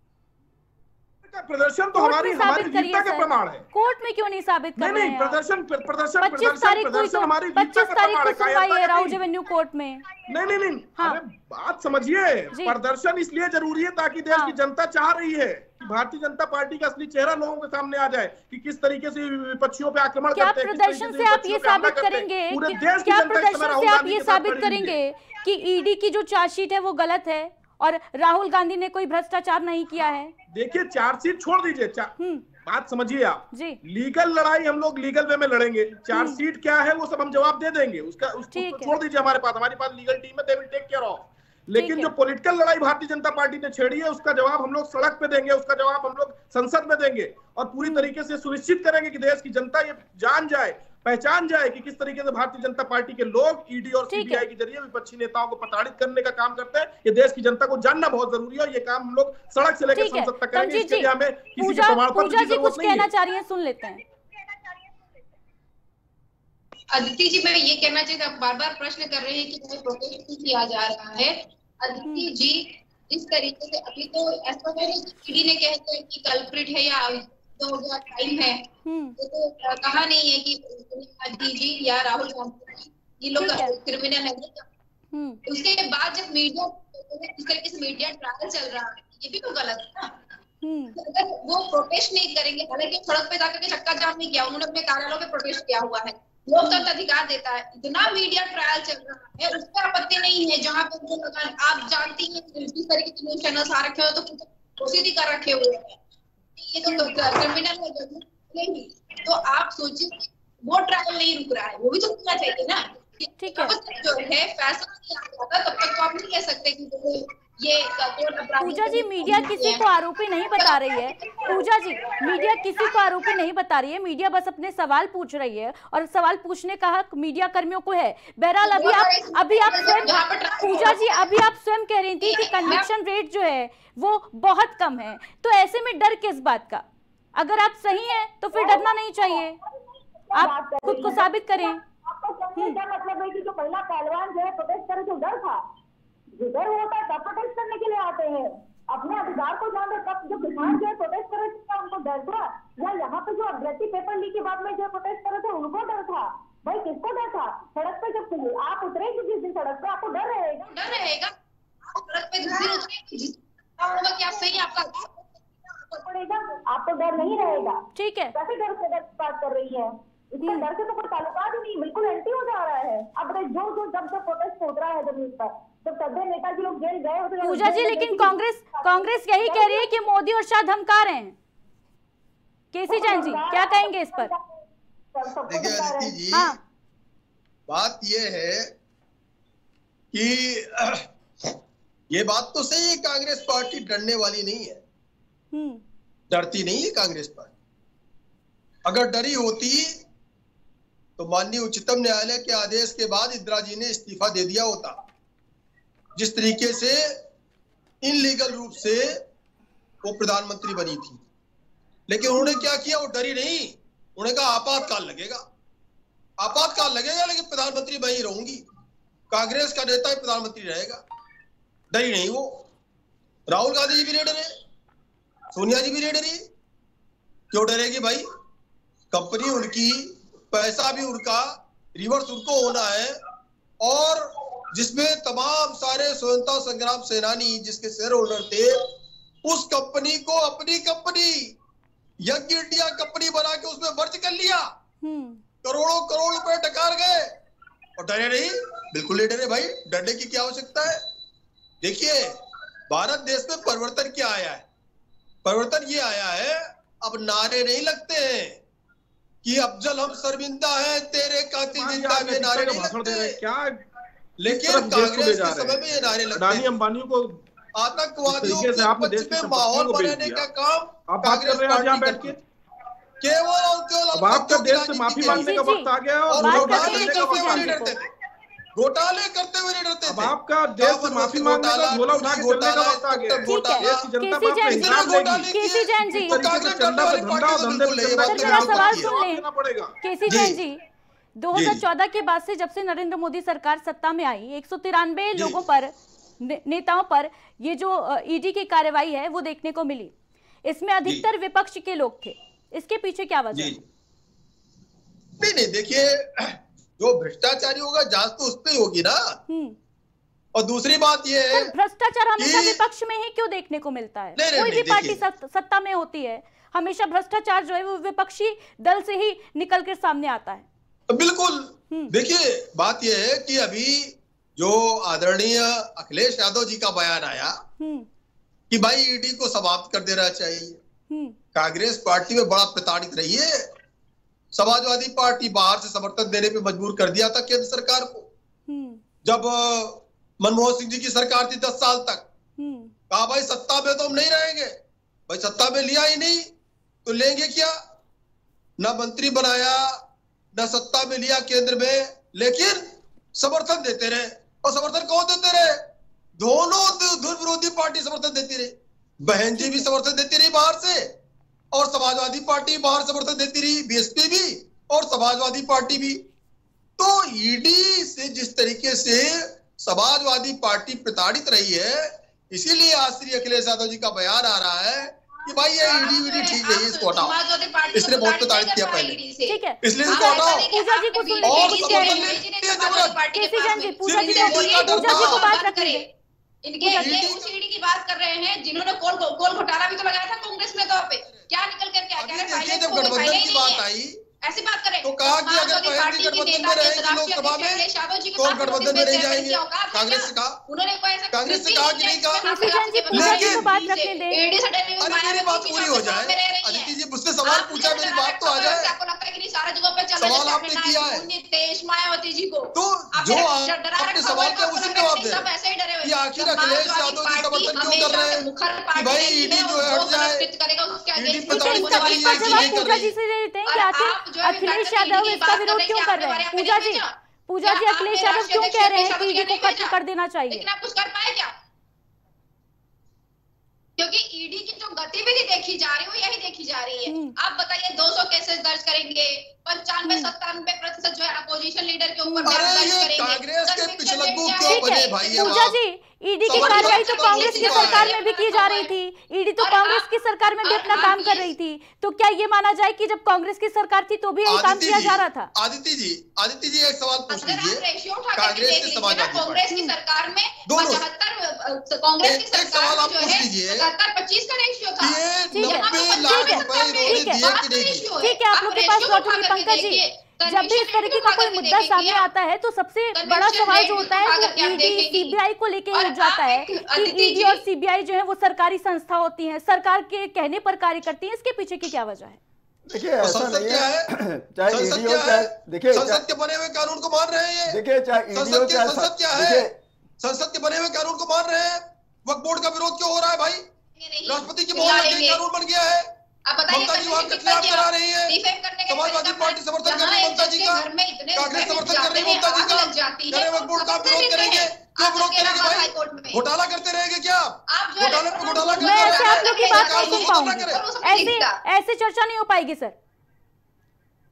प्रदर्शन तो हमारी वीरता का प्रमाण है। कोर्ट में क्यों नहीं साबित कर रहे हैं? प्रदर्शन 25 तारीख को सुनवाई है राउज एवेन्यू कोर्ट में। नहीं हाँ। अरे बात समझिए, प्रदर्शन इसलिए जरूरी है ताकि देश की जनता चाह रही है कि भारतीय जनता पार्टी का असली चेहरा लोगों के सामने आ जाए कि किस तरीके से विपक्षियों पे आक्रमण करते हैं। प्रदर्शन से आप ये साबित करेंगे, क्या प्रदर्शन से आप ये साबित करेंगे कि ईडी की जो चार्जशीट है वो गलत है और राहुल गांधी ने कोई भ्रष्टाचार नहीं किया है? देखिए, चार्जशीट छोड़ दीजिए, बात समझिए आप जी। लीगल लड़ाई हम लोग लीगल वे में लड़ेंगे, चार्जशीट क्या है वो सब हम जवाब दे देंगे, उसको छोड़ दीजिए हमारे पास लीगल टीम है, they will take care of. लेकिन जो पॉलिटिकल लड़ाई भारतीय जनता पार्टी ने छेड़ी है उसका जवाब हम लोग सड़क पे देंगे, उसका जवाब हम लोग संसद में देंगे, और पूरी तरीके से सुनिश्चित करेंगे कि देश की जनता ये जान जाए, पहचान जाए कि किस तरीके से भारतीय जनता पार्टी के लोग ईडी और सीबीआई के जरिए विपक्षी नेताओं को प्रताड़ित करने का काम करते हैं। ये देश की जनता को जानना बहुत जरूरी है, और ये काम हम लोग सड़क से लेकर संसद तक करेंगे। इसके लिए हमें किसी के प्रमाण पत्र की जरूरत नहीं है। कहना चाह रही है, सुन लेते हैं। अदिति जी, मैं ये कहना चाहिए, आप बार बार प्रश्न कर रहे हैं कि हमें प्रोटेस्ट नहीं किया जा रहा है। अदिति जी, जिस तरीके से अभी तो ऐसा है ईडी ने कहते हैं कि कल्प्रिट है या तो टाइम है, तो कहा नहीं है कि गांधी जी या राहुल गांधी ये लोग क्रिमिनल है। उसके बाद जब मीडिया इस तरीके से मीडिया ट्रायल चल रहा है, ये भी तो गलत है ना। तो अगर वो प्रोटेस्ट नहीं करेंगे, हालांकि सड़क पे जाकर के चक्का जाम नहीं किया, उन्होंने अपने कार्यालयों में प्रोटेस्ट किया हुआ है, लोकतंत्र अधिकार देता है। इतना मीडिया ट्रायल चल रहा है, उस पर आपत्ति नहीं है। जहाँ पे आप जानती हैं जिस तरीके के न्यूज चैनल आ रखे हो तो घोषित ही कर रखे हुए हैं, ये तो क्रिमिनल है नहीं। तो आप सोचिए, वो ट्रायल नहीं रुक रहा है, वो भी तो रुकना चाहिए ना। ठीक है, जो है फैसला नहीं आ जाता तब तक तो आप नहीं कह सकते कि ये पूजा जी, मीडिया किसी को आरोपी नहीं बता रही है। पूजा जी, मीडिया किसी को आरोपी नहीं बता रही है, मीडिया बस अपने सवाल पूछ रही है और सवाल पूछने का हक मीडिया कर्मियों को है। बहरहाल अभी आप स्वयं पूजा जी, अभी आप स्वयं कह रही थी कि कन्विक्शन रेट जो है वो बहुत कम है, तो ऐसे में डर किस बात का? अगर आप सही हैं तो फिर डरना नहीं चाहिए, आप खुद को साबित करें। क्या मतलब है कि जो पहला पहलवान जो है प्रोटेस्ट करे तो डर था, जो डर होता है तब प्रोटेस्ट करने के लिए आते हैं, अपने अधिकार को जान रहे। तब जो किसान जो है प्रोटेस्ट करे थे उनको डर था, या यहाँ पे जो अभ्यर्थी पेपर लीक के बाद में जो प्रोटेस्ट करे थे उनको डर था? भाई किसको डर था? सड़क पे जब आप उतरेंगे जिस दिन सड़क पे, आपको डर रहेगा। डर रहेगा सड़क पे जिस दिन उतरेंगे, क्या सही आपका पड़ेगा, आपको डर नहीं रहेगा। ठीक है, कैसे डर से बात कर रही है? इसका डर से तो कोई ताल्लुकात ही नहीं, बिल्कुल एंटी हो जा रहा है। अब जो जब से प्रोटेस्ट हो रहा है जमीन पर, जब सभी नेताजी लोग जेल गए होते। पूजा जी, लेकिन कांग्रेस यही कह रही है कि मोदी और शाह धमका रहे हैं। केसी जैन जी क्या कहेंगे इस पर? देखिए अदिति जी, बात ये है कि ये बात तो सही है, कांग्रेस पार्टी डरने वाली नहीं है, डरती नहीं है कांग्रेस पार्टी। अगर डरी होती तो माननीय उच्चतम न्यायालय के आदेश के बाद इंदिरा जी ने इस्तीफा दे दिया होता। जिस तरीके से इनलीगल रूप से वो प्रधानमंत्री बनी थी, लेकिन उन्होंने क्या किया, वो डरी नहीं। उन्होंने कहा आपातकाल लगेगा, आपातकाल लगेगा, लेकिन प्रधानमंत्री मैं ही रहूंगी, कांग्रेस का नेता ही प्रधानमंत्री रहेगा। डरी नहीं वो। राहुल गांधी जी भी नहीं डरे, सोनिया जी भी नहीं डरी। क्यों डरेगी भाई? कंपनी उनकी, पैसा भी उनका, रिवर्स उनको होना है, और जिसमें तमाम सारे स्वतंत्रता संग्राम सेनानी जिसके शेयर होल्डर थे, उस कंपनी को अपनी कंपनी यंग इंडिया कंपनी बना के उसमें मर्ज कर लिया। करोड़ों करोड़ रुपए डकार गए और डरे नहीं, बिल्कुल नहीं डरे भाई। डरने की क्या आवश्यकता है? देखिए भारत देश में परिवर्तन क्या आया है? परिवर्तन ये आया है, अब नारे नहीं लगते हैं कि अफजल हम शर्मिंदा हैं, तेरे कातिल जिंदा, ये नारे नहीं लगते हैं क्या? लेकिन कांग्रेस के समय में ये नारे लगते हैं। अंबानी को आतंकवादियों के पक्ष में माहौल बनाने का काम कांग्रेस पार्टी करती है। केवल और केवल अब आपका देश से माफी मांगने का वक्त आ गया और घोटाले करते हुए नहीं डरते। अब आपका देश से माफी मांगने का झोला उठा के चलने का वक्त आ गया। देश की जनता पर अपना हिसाब लेगी। केसी जैन जी, केसी जैन जी, 2014 के बाद से जब से नरेंद्र मोदी सरकार सत्ता में आई, 193 लोगों पर, नेताओं पर ये जो ईडी की कार्रवाई है वो देखने को मिली। इसमें अधिकतर विपक्ष के लोग थे, इसके पीछे क्या वजह है? नहीं, देखिए जो भ्रष्टाचारी होगा जांच तो उस पे होगी ना। और दूसरी बात ये है, भ्रष्टाचार हमेशा विपक्ष में ही क्यों देखने को मिलता है? कोई भी पार्टी सत्ता में होती है, हमेशा भ्रष्टाचार जो है वो विपक्षी दल से ही निकल कर सामने आता है। बिल्कुल। देखिए बात यह है कि अभी जो आदरणीय अखिलेश यादव जी का बयान आया कि भाई ईडी को समाप्त कर देना चाहिए। कांग्रेस पार्टी में बड़ा प्रताड़ित रही है। समाजवादी पार्टी बाहर से समर्थन देने पे मजबूर कर दिया था केंद्र सरकार को। जब मनमोहन सिंह जी की सरकार थी 10 साल तक, कहा भाई सत्ता में तो हम नहीं रहेंगे। भाई सत्ता में लिया ही नहीं तो लेंगे क्या? ना मंत्री बनाया, ना सत्ता में लिया केंद्र में, लेकिन समर्थन देते रहे। और समर्थन कौन देते रहे? दोनों धुर विरोधी पार्टी समर्थन देती रही। बहन जी भी समर्थन देती रही बाहर से, और समाजवादी पार्टी बाहर समर्थन देती रही, बीएसपी भी और समाजवादी पार्टी भी। तो ईडी से जिस तरीके से समाजवादी पार्टी प्रताड़ित रही है, इसीलिए आज श्री अखिलेश यादव जी का बयान आ रहा है कि भाई ये ईडी ठीक नहीं है, इसको हटाओ। इसने बहुत प्रताड़ित किया पहले, इसलिए इसको हटाओ। और इनके उस ईडी की बात कर रहे हैं जिन्होंने कोल घोटाला भी तो लगाया था कांग्रेस ने। तो पे क्या निकल करके आ गया? जब गठबंधन की बात आई ऐसी बात करें तो कहा कि अगर पार्टी गठबंधन में रहेगी लोकसभा में तो गठबंधन में नहीं जाएंगे। कांग्रेस से कहा, कांग्रेस से कहा कि नहीं कहा। मेरी बात पूरी हो जाए अदिति जी, मुझसे सवाल पूछा, मेरी बात तो आ जाए। सवाल आपने किया है तो जो आपने सवाल किया उसी जवाब दे कि आखिर अखिलेश यादव जी समर्थन क्यों कर रहे हैं कि भाई ईडी जो है हट जाए, ईडी प्रताड़ित कर रही है। अखिलेश यादव इसका विरोध क्यों कर रहे हैं? पूजा जी अखिलेश यादव क्यों कह रहे हैं कि ईडी को खत्म कर देना चाहिए? लेकिन आप कुछ कर पाए क्या? क्योंकि ईडी की जो गतिविधि देखी जा रही है यही देखी जा रही है। आप बताइए 200 केसेस दर्ज करेंगे, 95-97% जो है अपोजिशन लीडर के ऊपर दर्ज करेंगे। पूजा जी, ईडी की कार्रवाई तो कांग्रेस की सरकार में भी की जा रही थी, ईडी तो कांग्रेस की सरकार में भी अपना काम कर रही थी। तो क्या ये माना जाए कि जब कांग्रेस की सरकार थी तो भी यही काम किया जा रहा था? आदित्य जी एक सवाल पूछ लीजिए। कांग्रेस की सरकार में 75, कांग्रेस की सरकार में जो है 75-25 का रेशियो था। ठीक है, आप लोग के पास लौटूंगी। पंकज जी, जब भी इस तरीके का कोई मुद्दा सामने आता है तो सबसे बड़ा सवाल जो होता है वो ईडी सीबीआई को लेके उठ जाता है कि ईडी और सीबीआई जो है वो सरकारी संस्था होती हैं, सरकार के कहने पर कार्य करती हैं। इसके पीछे की क्या वजह है? देखिए ऐसा नहीं है, चाहे ईडी हो चाहे, देखिए संसद के बने हुए कानून को मान रहे हैं ये, देखिए चाहे ईडी हो चाहे, संसद क्या है, संसद के बने हुए कानून को मान रहे हैं। वक्फ बोर्ड का विरोध क्यों हो रहा है भाई? राष्ट्रपति की मोहर लग गई, कानून बन गया है। ममता जी वहां कत्लेआम करा रही है, समाजवादी पार्टी समर्थन कर रही है ममता जी का, कांग्रेस समर्थन कर रही है ममता जी का, करे वक्फ बोर्ड का विरोध करेंगे। क्यों विरोध करेंगे भाई? घोटाला करते रहेंगे क्या? घोटाले पर घोटाला करते रहेंगे। आप लोग की बात नहीं सुन पाऊंगी, ऐसे चर्चा नहीं हो पाएगी सर।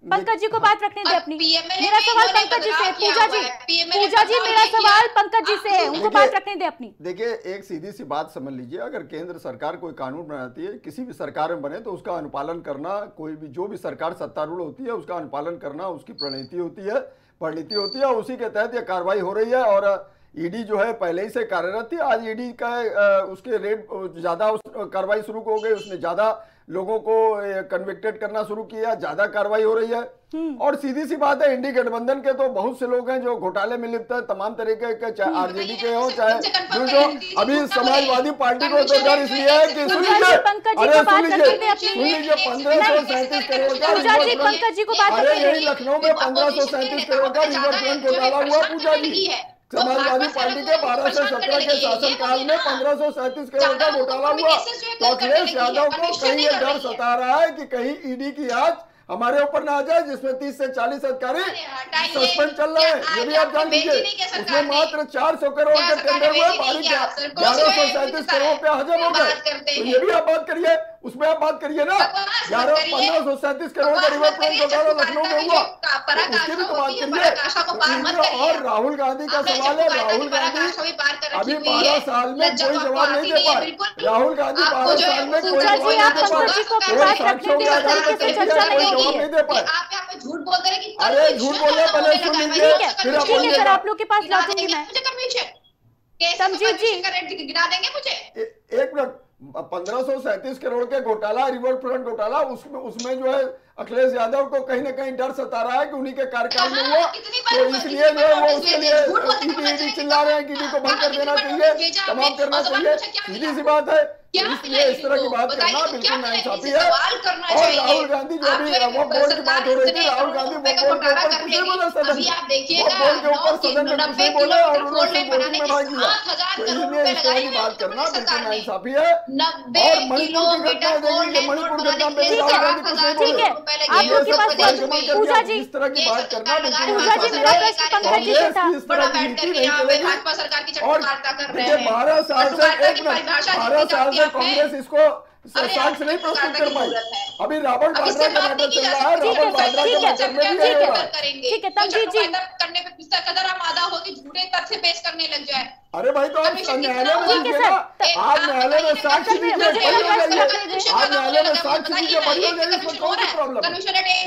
पंकज जी को बात रखने दे अपनी। मेरा सवाल पंकज जी से, पूजा जी मेरा सवाल पंकज जी से है, उनको बात रखने दे अपनी। देखिए एक सीधी सी बात समझ लीजिए, अगर केंद्र सरकार कोई कानून बनाती है, किसी भी सरकार में बने, तो उसका अनुपालन करना, कोई भी जो भी सरकार सत्तारूढ़ होती है उसका अनुपालन करना उसकी प्रणीति होती है, परिणति होती है, उसी के तहत ये कार्रवाई हो रही है। और ईडी जो है पहले ही से कार्यरत थी, आज ईडी का उसके रेट ज्यादा कार्रवाई शुरू हो गई, उसने ज्यादा लोगों को कन्विक्टेड करना शुरू किया, ज्यादा कार्रवाई हो रही है। और सीधी सी बात है, इंडी गठबंधन के तो बहुत से लोग हैं जो घोटाले में लिप्त है, तमाम तरीके के, चाहे आरजेडी के हो चाहे जो अभी समाजवादी पार्टी को तो डर इसलिए है कि सुन लीजिए 1537 करोड़ का, अरे यही लखनऊ में 1537 करोड़ का रिवर फ्रंट घोटाला हुआ पूजा जी। समाजवादी पार्टी के 12 से 17 के शासनकाल में 1537 करोड़ का घोटाला हुआ। तो अखिलेश यादव को कहीं ये डर सता रहा है कि कहीं ईडी की आंच हमारे ऊपर ना आ जाए, जिसमें 30 से 40 अधिकारी सस्पेंड चल रहे हैं, ये भी आप जान लीजिए। उसमें मात्र 400 करोड़ के टेंडर हुए, 1137 करोड़ पे हजम हो गए। तो ये भी आप बात करिए, उसमें आप बात करिए ना। 1537 करोड़ का रिवर फ्रंट घोटाला लखनऊ में हुआ, तो उसकी भी तो बात करिए। और राहुल गांधी का सवाल है, राहुल गांधी अभी 12 साल में कोई जवाब नहीं दे पाए। राहुल गांधी 12 साल में कोई जवाब नहीं दे पाए, साक्ष्यों के आधार पर कोई जवाब नहीं दे पाए। झूठ बोल रहे हैं। अरे झूठ बोले, पहले सुन लीजिए फिर सर आप लोग के पास लौटूंगी मैं। समझिए जी गिना देंगे मुझे, एक मिनट। 1537 करोड़ के घोटाला, रिवर फ्रंट घोटाला, उसमें जो है अखिलेश यादव को कहीं ना कहीं डर सता रहा है कि उन्हीं के कार्यकाल में हुआ, तो इसलिए जो है वो उसके लिए ईडी चिल्ला रहे हैं कि ईडी को बंद कर देना चाहिए, तमाम करना चाहिए। सीधी सी बात है, इसलिए इस तरह की बात करना बिल्कुल नाइंसाफी है। और राहुल गांधी जो भी वक्फ बोर्ड की बात हो रही थी, राहुल गांधी वक्फ बोर्ड के ऊपर कुछ नहीं बोला सदन में, वक्फ बोर्ड के ऊपर सदन में कुछ नहीं बोला और उन्होंने वोटिंग में भाग लिया। तो इसलिए इस तरह की बात करना बिल्कुल नाइंसाफी है। और मणिपुर की घटना देखिए, मणिपुर घटना पे राहुल गांधी कुछ नहीं बोले। आप लोग के पास पूजा जी, इस तरह की बात करना पूजा जी मेरा प्रश्न पंकज जी से था। इस तरह की नीति नहीं चलेगी। और देखिए 12 साल से, एक मिनट, 12 साल से कांग्रेस इसको साक्ष्य नहीं प्रस्तुत कर पाई। अभी रावण बाड्रा का मैटर चल रहा है, रावण बाड्रा के मैटर में भी यही हो रहा है। ठीक है तमजीत जी, करने पे किस कदर आमादा हो कि झूठे तथ्य पेश करने लग जाए। अरे भाई तो आप न्यायालय में दीजिए ना, आप न्यायालय में साक्ष्य दीजिए, बड़ी हो जाइए। आप न्यायालय में साक्ष्य दीजिए, बड़ी हो जाइए, इसमें कौन सी प्रॉब्लम है?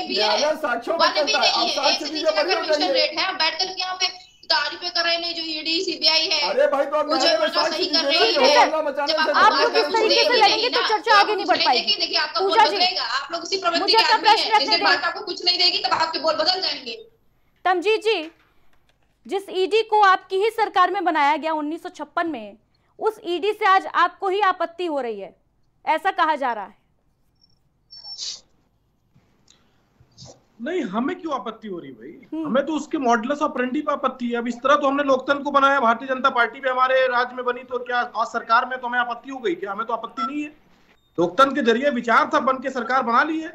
न्यायालय साक्ष्यों में चलता है, आप साक्ष्य दीजिए, बड़ी हो जाइए। बैठ कर यहाँ पे तारीफें कर रहे हैं जो ईडी सीबीआई है। अरे भाई तो आप न्यायालय में साक्ष्य दीजिए, आप लोग इस तरीके से लड़ेंगे तो चर्चा आगे नहीं बढ़ पाएगी। देखिए आपका बोल पूजा जी, बदलेगा, आप लोग उसी प्रवृत्ति मुझे के अपना आदमी प्रश्न हैं। रखने जिस दिन दें। बात आपको कुछ नहीं देगी तब आपके बोल बदल जाएंगे। तमजीत जी, जिस ईडी को आपकी ही सरकार में बनाया गया 1956 में, उस ईडी से आज आपको ही आपत्ति हो रही है, ऐसा कहा जा रहा है। नहीं, हमें क्यों आपत्ति हो रही भाई? हमें तो उसके मॉडलस ऑपरेंडी पे आपत्ति है। अब इस तरह तो हमने लोकतंत्र को बनाया, भारतीय जनता पार्टी भी हमारे राज्य में बनी, तो क्या आज सरकार में तो हमें आपत्ति हो गई क्या? हमें तो आपत्ति नहीं है। लोकतंत्र के जरिए विचार था, बन के सरकार बना ली है,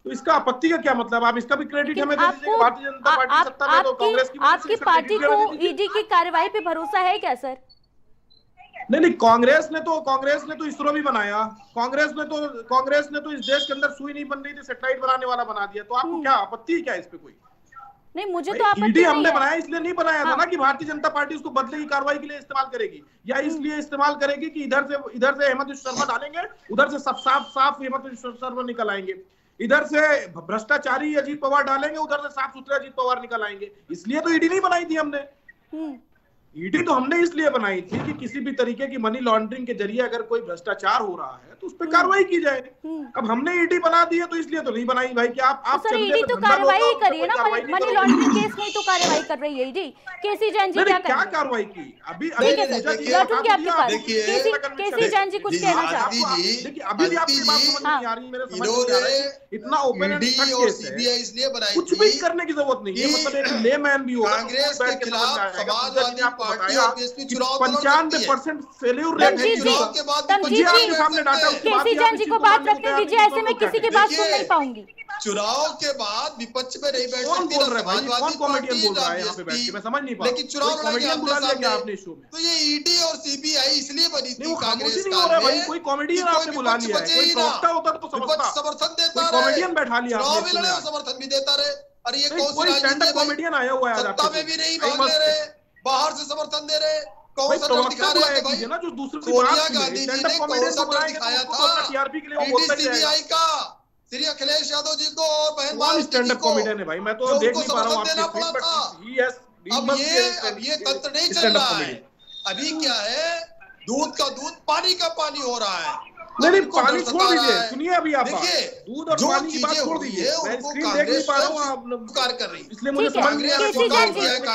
तो इसका आपत्ति का क्या मतलब? आप इसका भी क्रेडिट हमें दे दीजिए। भारतीय जनता पार्टी सत्ता में तो कांग्रेस की आपकी पार्टी को ईडी की कार्रवाई पे भरोसा है क्या सर? नहीं, कांग्रेस ने तो इसरो भी बनाया। कांग्रेस ने तो इस देश के अंदर सुई नहीं बन रही थी, सैटेलाइट बनाने वाला बना दिया। तो आपको क्या आपत्ति है क्या इस पे? कोई नहीं, मुझे तो आपत्ति ईडी नहीं हमने है। बनाया इसलिए नहीं बनाया था ना कि भारतीय जनता पार्टी उसको बदले की कार्रवाई के लिए इस्तेमाल करेगी, या इसलिए इस्तेमाल करेगी कि इधर से हेमंत विश्व शर्मा डालेंगे, उधर से सब साफ हेमंत विश्व शर्मा निकल आएंगे, इधर से भ्रष्टाचारी अजीत पवार डालेंगे, उधर से साफ सुथरे अजीत पवार निकल आएंगे। इसलिए तो ईडी नहीं बनाई थी हमने। ईडी तो हमने इसलिए बनाई थी कि किसी भी तरीके की मनी लॉन्ड्रिंग के जरिए अगर कोई भ्रष्टाचार हो रहा है तो उस पर कार्रवाई की जाए। अब हमने ईडी बना दी है तो इसलिए तो नहीं बनाई भाई कि आप सर ईडी तो कार्रवाई कर रही है ना, मनी लॉन्ड्रिंग केस में तो कार्रवाई कर रही है ईडी। केसी जैन जी क्या कार्रवाई की? अभी लौटूंगी आपके पास। केसी जैन जी कुछ कहना चाहते हैं? देखिए अभी भी आपकी बात समझ नहीं आ रही, मेरे समझ नहीं आ रहा है। इतना ओपन एंड शट केस है, इसलिए बनाई कुछ भी करने की जरूरत नहीं है। मतलब एक लेमैन भी होगा, कांग्रेस के खिलाफ समाजवादी पार्टी और बीएसपी चुनाव 95% फेल्यूर रेट है चुनाव के बाद। आपके सामने डाटा, केसी जैन जी को बात रखने दीजिए, ऐसे में किसी की बात सुन नहीं पाऊंगी। चुनाव के बाद विपक्ष में नहीं बैठ सकती ना समाजवादी। कौन कॉमेडियन बोल रहा है यहाँ पे बैठ के? मैं समझ नहीं पा रहा। लेकिन चुनाव कॉमेडियन बुला लिया क्या आपने शो में? तो ये ईडी और सीबीआई इसलिए बनी थी कांग्रेस नहीं हो रहा है भाई, कोई कॉमेडियन आपने बुला लिया है। कोई प्रवक्ता होता तो समझता, समर्थन देता रहे, कॉमेडियन बैठा लिया आपने, समर्थन भी देता रहे। अरे ये कोई स्टैंड अप कॉमेडियन आया हुआ है, सत्ता में भी नहीं भाग ले रहे, बाहर से समर्थन दे रहे। कौन सा डर दिखा रहे हैं भाई? ना जो दूसरी सोनिया गांधी जी ने कौन सा डर दिखाया था टीआरपी के लिए? वो बोलता ही सीबीआई का श्री अखिलेश यादव जी को और बहन स्टैंड अप कॉमेडियन है भाई। मैं तो देख नहीं पा रहा हूँ अब ये तंत्र नहीं चल रहा है। अभी क्या है, दूध का दूध पानी का पानी हो रहा है। नहीं पानी छोड़ दीजिए, सुनिए अभी आप दूध और पानी की बात छोड़ दीजिए। मैं स्क्रीन देख नहीं पा रहा हूँ, आप पुकार कर रही, इसलिए मुझे समझ नहीं आ रहा।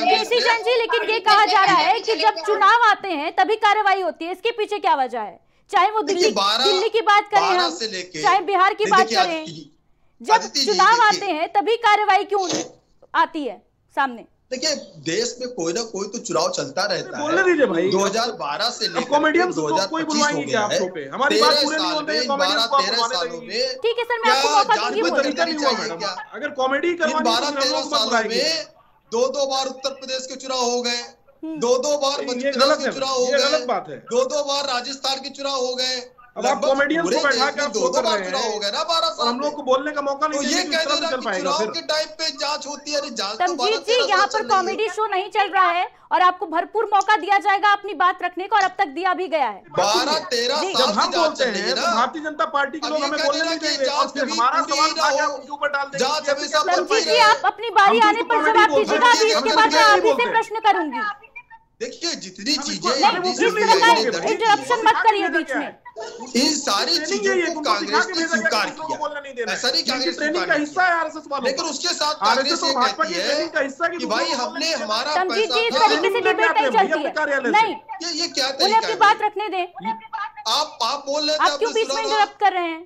केसी जैन जी, लेकिन ये कहा जा रहा है कि जब चुनाव आते हैं तभी कार्रवाई होती है, इसके पीछे क्या वजह है? चाहे वो दिल्ली की बात करें हम, चाहे बिहार की बात करें, जब चुनाव आते हैं तभी कार्रवाई क्यों आती है सामने? देखिए देश में कोई ना कोई तो चुनाव चलता रहता है। बोलने दीजिए भाई, 2012 से लेकर कॉमेडियन कोई बुलवाएंगे क्या आप शो पे? हमारी बात पूरी नहीं होती है, कॉमेडियन को बुलवाने लगेंगे। ठीक है सर, मैं आपको मौका दूंगी। कोई तरीका नहीं हुआ मैडम, अगर कॉमेडी करवानी है 12-13 सालों में 2-2 बार उत्तर प्रदेश के चुनाव हो गए, 2-2 बार मध्य प्रदेश के चुनाव हो गए, 2-2 बार राजस्थान के चुनाव हो गए। अब आप कॉमेडियन को बैठा के आप शो कर रहे हैं, हो गया ना 12 साल। हम लोग को बोलने का मौका नहीं ये कह देना कि चुनाव के टाइम पे जांच होती है। तमजीद जी, यहाँ पर कॉमेडी शो नहीं चल रहा है और आपको भरपूर मौका दिया जाएगा अपनी बात रखने का, और अब तक दिया भी गया है। 12-13 साल जब हम बोलते हैं तो भारतीय जनता पार्टी के लोग हमें बोलने नहीं देंगे और फिर हमारा सवाल उनके ऊपर डाल देंगे। तमजीद जी, आप अपनी बारी आने पर जवाब दीजिएगा, अभी इसके बाद मैं आप ही से प्रश्न करूंगी। देखिए जितनी चीजें इंटरप्शन मत करिए बीच में। इन सारी चीजों को कांग्रेस ने स्वीकार किया, ऐसा नहीं कांग्रेस ट्रेनिंग का हिस्सा है आरएसएस वालों, लेकिन उसके साथ कांग्रेस ये कहती है कि भाई हमने हमारा तमजीद जी, इस तरीके से डिबेट नहीं चलती है। नहीं, ये क्या उन्हें अपनी बात रखने दें। आप बोल रहे थे, आप क्यों बीच में इंटरप्ट कर रहे हैं?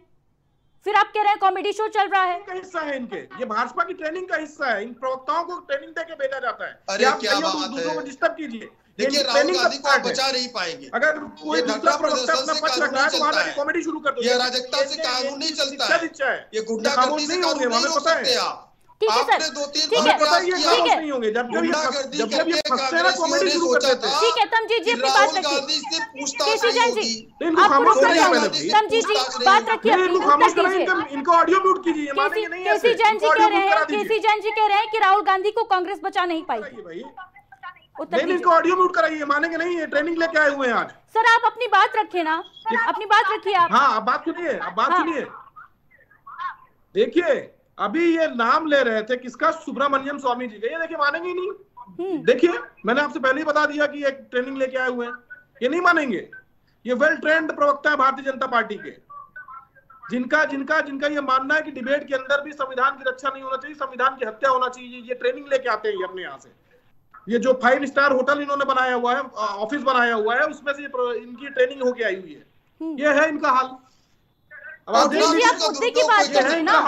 फिर आप कह रहे हैं कॉमेडी शो चल रहा है। का हिस्सा है इनके, ये भाजपा की ट्रेनिंग का हिस्सा है। इन प्रवक्ताओं को ट्रेनिंग देके भेजा जाता है। अरे क्या बात है, दूसरों को डिस्टर्ब कीजिए। देखिए राहुल गांधी को आप बचा नहीं पाएंगे। अगर कोई दूसरा प्रवक्ता अपना पक्ष रख रहा है तो वहां जाके कॉमेडी शुरू कर दो। ये अराजकता से कानून नहीं चलता है, ये गुंडागर्दी से कानून नहीं रोक सकते आप। ठीक है सर, ठीक है, नहीं होंगे जब ये फंसते ना कॉमेडी शुरू कर देते हैं। ठीक है तमजीद जी, अपनी बात रखिए। केसी जैन जी, तमजीद जी बात रखिए, इनको ऑडियो म्यूट कीजिए। केसी जैन जी कह रहे हैं कि राहुल गांधी को कांग्रेस बचा नहीं पाई। नहीं, इनको ऑडियो म्यूट कराइए, मानेंगे नहीं। ये ट्रेनिंग लेके आए हुए हैं आज। सर आप अपनी बात रखिए ना, अपनी बात रखिए आप। हाँ, आप बात सुनिए, आप बात सुनिए। देखिए अभी ये नाम ले रहे थे किसका, सुब्रमण्यम स्वामी जी का। ये देखिए मानेंगे ही नहीं। देखिए मैंने आपसे पहले ही बता दिया कि एक ट्रेनिंग लेके आए हुए हैं, ये नहीं मानेंगे। ये वेल ट्रेंड प्रवक्ता है भारतीय जनता पार्टी के, जिनका ये मानना है कि डिबेट के अंदर भी संविधान की रक्षा नहीं होना चाहिए, संविधान की हत्या होना चाहिए। ये ट्रेनिंग लेके आते हैं अपने यहाँ से। ये जो 5 स्टार होटल इन्होंने बनाया हुआ है, ऑफिस बनाया हुआ है, उसमें से इनकी ट्रेनिंग होके आई हुई है। ये है इनका हाल। अब आप मुद्दे की बात कर रहे हैं ना।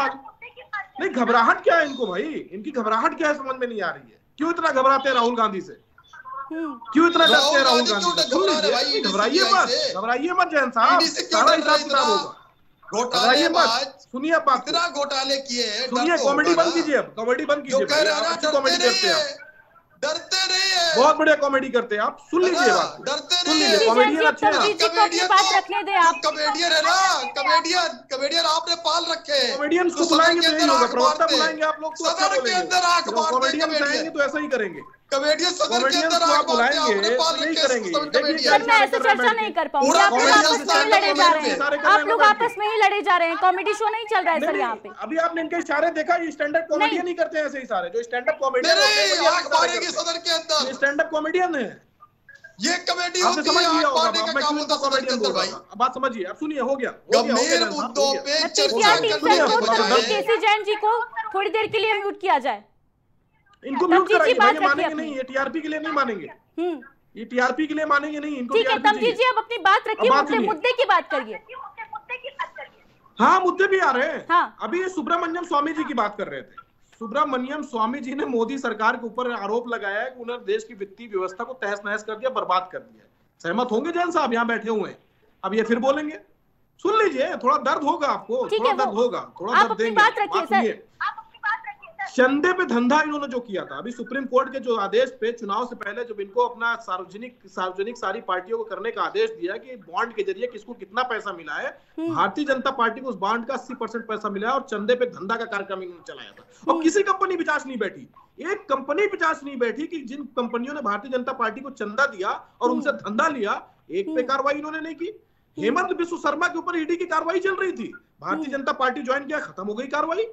नहीं, घबराहट क्या है इनको भाई? इनकी घबराहट क्या है समझ में नहीं आ रही है। क्यों इतना घबराते हैं राहुल गांधी से? क्यों इतना डरते हैं राहुल गांधी? घबराइए मत जैन साहब, सारा हिसाब किताब होगा। घबराइए मत, सुनिए बात। इतना घोटाले किए हैं, सुनिए, कॉमेडी बंद कीजिए, अब कॉमेडी बंद कीजिए। कॉमेडी करते हैं, डरते नहीं है, बहुत बढ़िया कॉमेडी करते हैं आप। सुन लीजिए बात, डरते सुन लीजिए। कॉमेडियन अच्छे हैं, बात रखने दे आप। कॉमेडियन है ना, कॉमेडियन आपने पाल रखे हैं। कॉमेडियन को बुलाएंगे तो यही होगा, प्रवक्ता बुलाएंगे आप लोग तो अच्छा सदन के अंदर आंख मारते हैं। कॉमेडियन चाहेंगे तो ऐसा ही करेंगे। कॉमेडियन सदन के अंदर आंख बुलाएंगे तो नहीं करेंगे। सर मैं ऐसे चर्चा नहीं कर पाऊंगी, आप लोग आपस में ही लड़े जा रहे हैं। आप लोग आपस में ही लड़े जा रहे हैं, कॉमेडी शो नहीं चल रहा है सर यहाँ पे। अभी आपने इनके इशारे देखा, ये स्टैंड अप कॉमेडियन ही करते हैं ऐसे इशारे। जो स्टैंड अप कॉमेडियन आंख मारेंगे सदन के अंदर, स्टैंड अप कॉमेडियन है। ये कमेटी आपने होती है समझ लिया आठ होगा, पार्टी का अब मैं काम क्यों होता इनको कॉमेडियन बोल रहा था। अब बात समझिए, अब सुनिए, हो गया गंभीर मुद्दों पे चर्चा करने के बजाय केसी जैन जी को थोड़ी देर के लिए म्यूट किया जाए। इनको म्यूट कराइए भाई, मानेंगे नहीं, ये टीआरपी के लिए नहीं मानेंगे, ये टीआरपी के लिए मानेंगे नहीं, इनको ठीक है। तमजीद जी अब अपनी बात रखिए, मुद्दे की बात करिए। हाँ मुद्दे भी आ रहे हैं। हाँ। अभी ये सुब्रमण्यम स्वामी जी की बात कर रहे थे। सुब्रमण्यम स्वामी जी ने मोदी सरकार के ऊपर आरोप लगाया है कि उन्होंने देश की वित्तीय व्यवस्था को तहस नहस कर दिया, बर्बाद कर दिया। सहमत होंगे जैन साहब, यहाँ बैठे हुए हैं, अब ये फिर बोलेंगे, सुन लीजिए, थोड़ा दर्द होगा आपको, थोड़ा दर्द होगा, थोड़ा दर्द देंगे। चंदे पे धंधा इन्होंने जो किया था, अभी सुप्रीम कोर्ट के जो आदेश पे चुनाव से पहले जब इनको अपना सार्वजनिक सारी पार्टियों को करने का आदेश दिया कि बॉन्ड के जरिए किसको कितना पैसा मिला है, भारतीय जनता पार्टी को उस बॉन्ड का 80% पैसा मिला है और चंदे पे धंधा का कार्यक्रम इन्होंने चलाया था। और किसी कंपनी पिचास नहीं बैठी, एक कंपनी पिचास नहीं बैठी कि जिन कंपनियों ने भारतीय जनता पार्टी को चंदा दिया और उनसे धंधा लिया, एक पे कार्रवाई इन्होंने नहीं की। हेमंत बिस्व शर्मा के ऊपर ईडी की कार्रवाई चल रही थी, भारतीय जनता पार्टी ज्वाइन किया, खत्म हो गई कार्रवाई।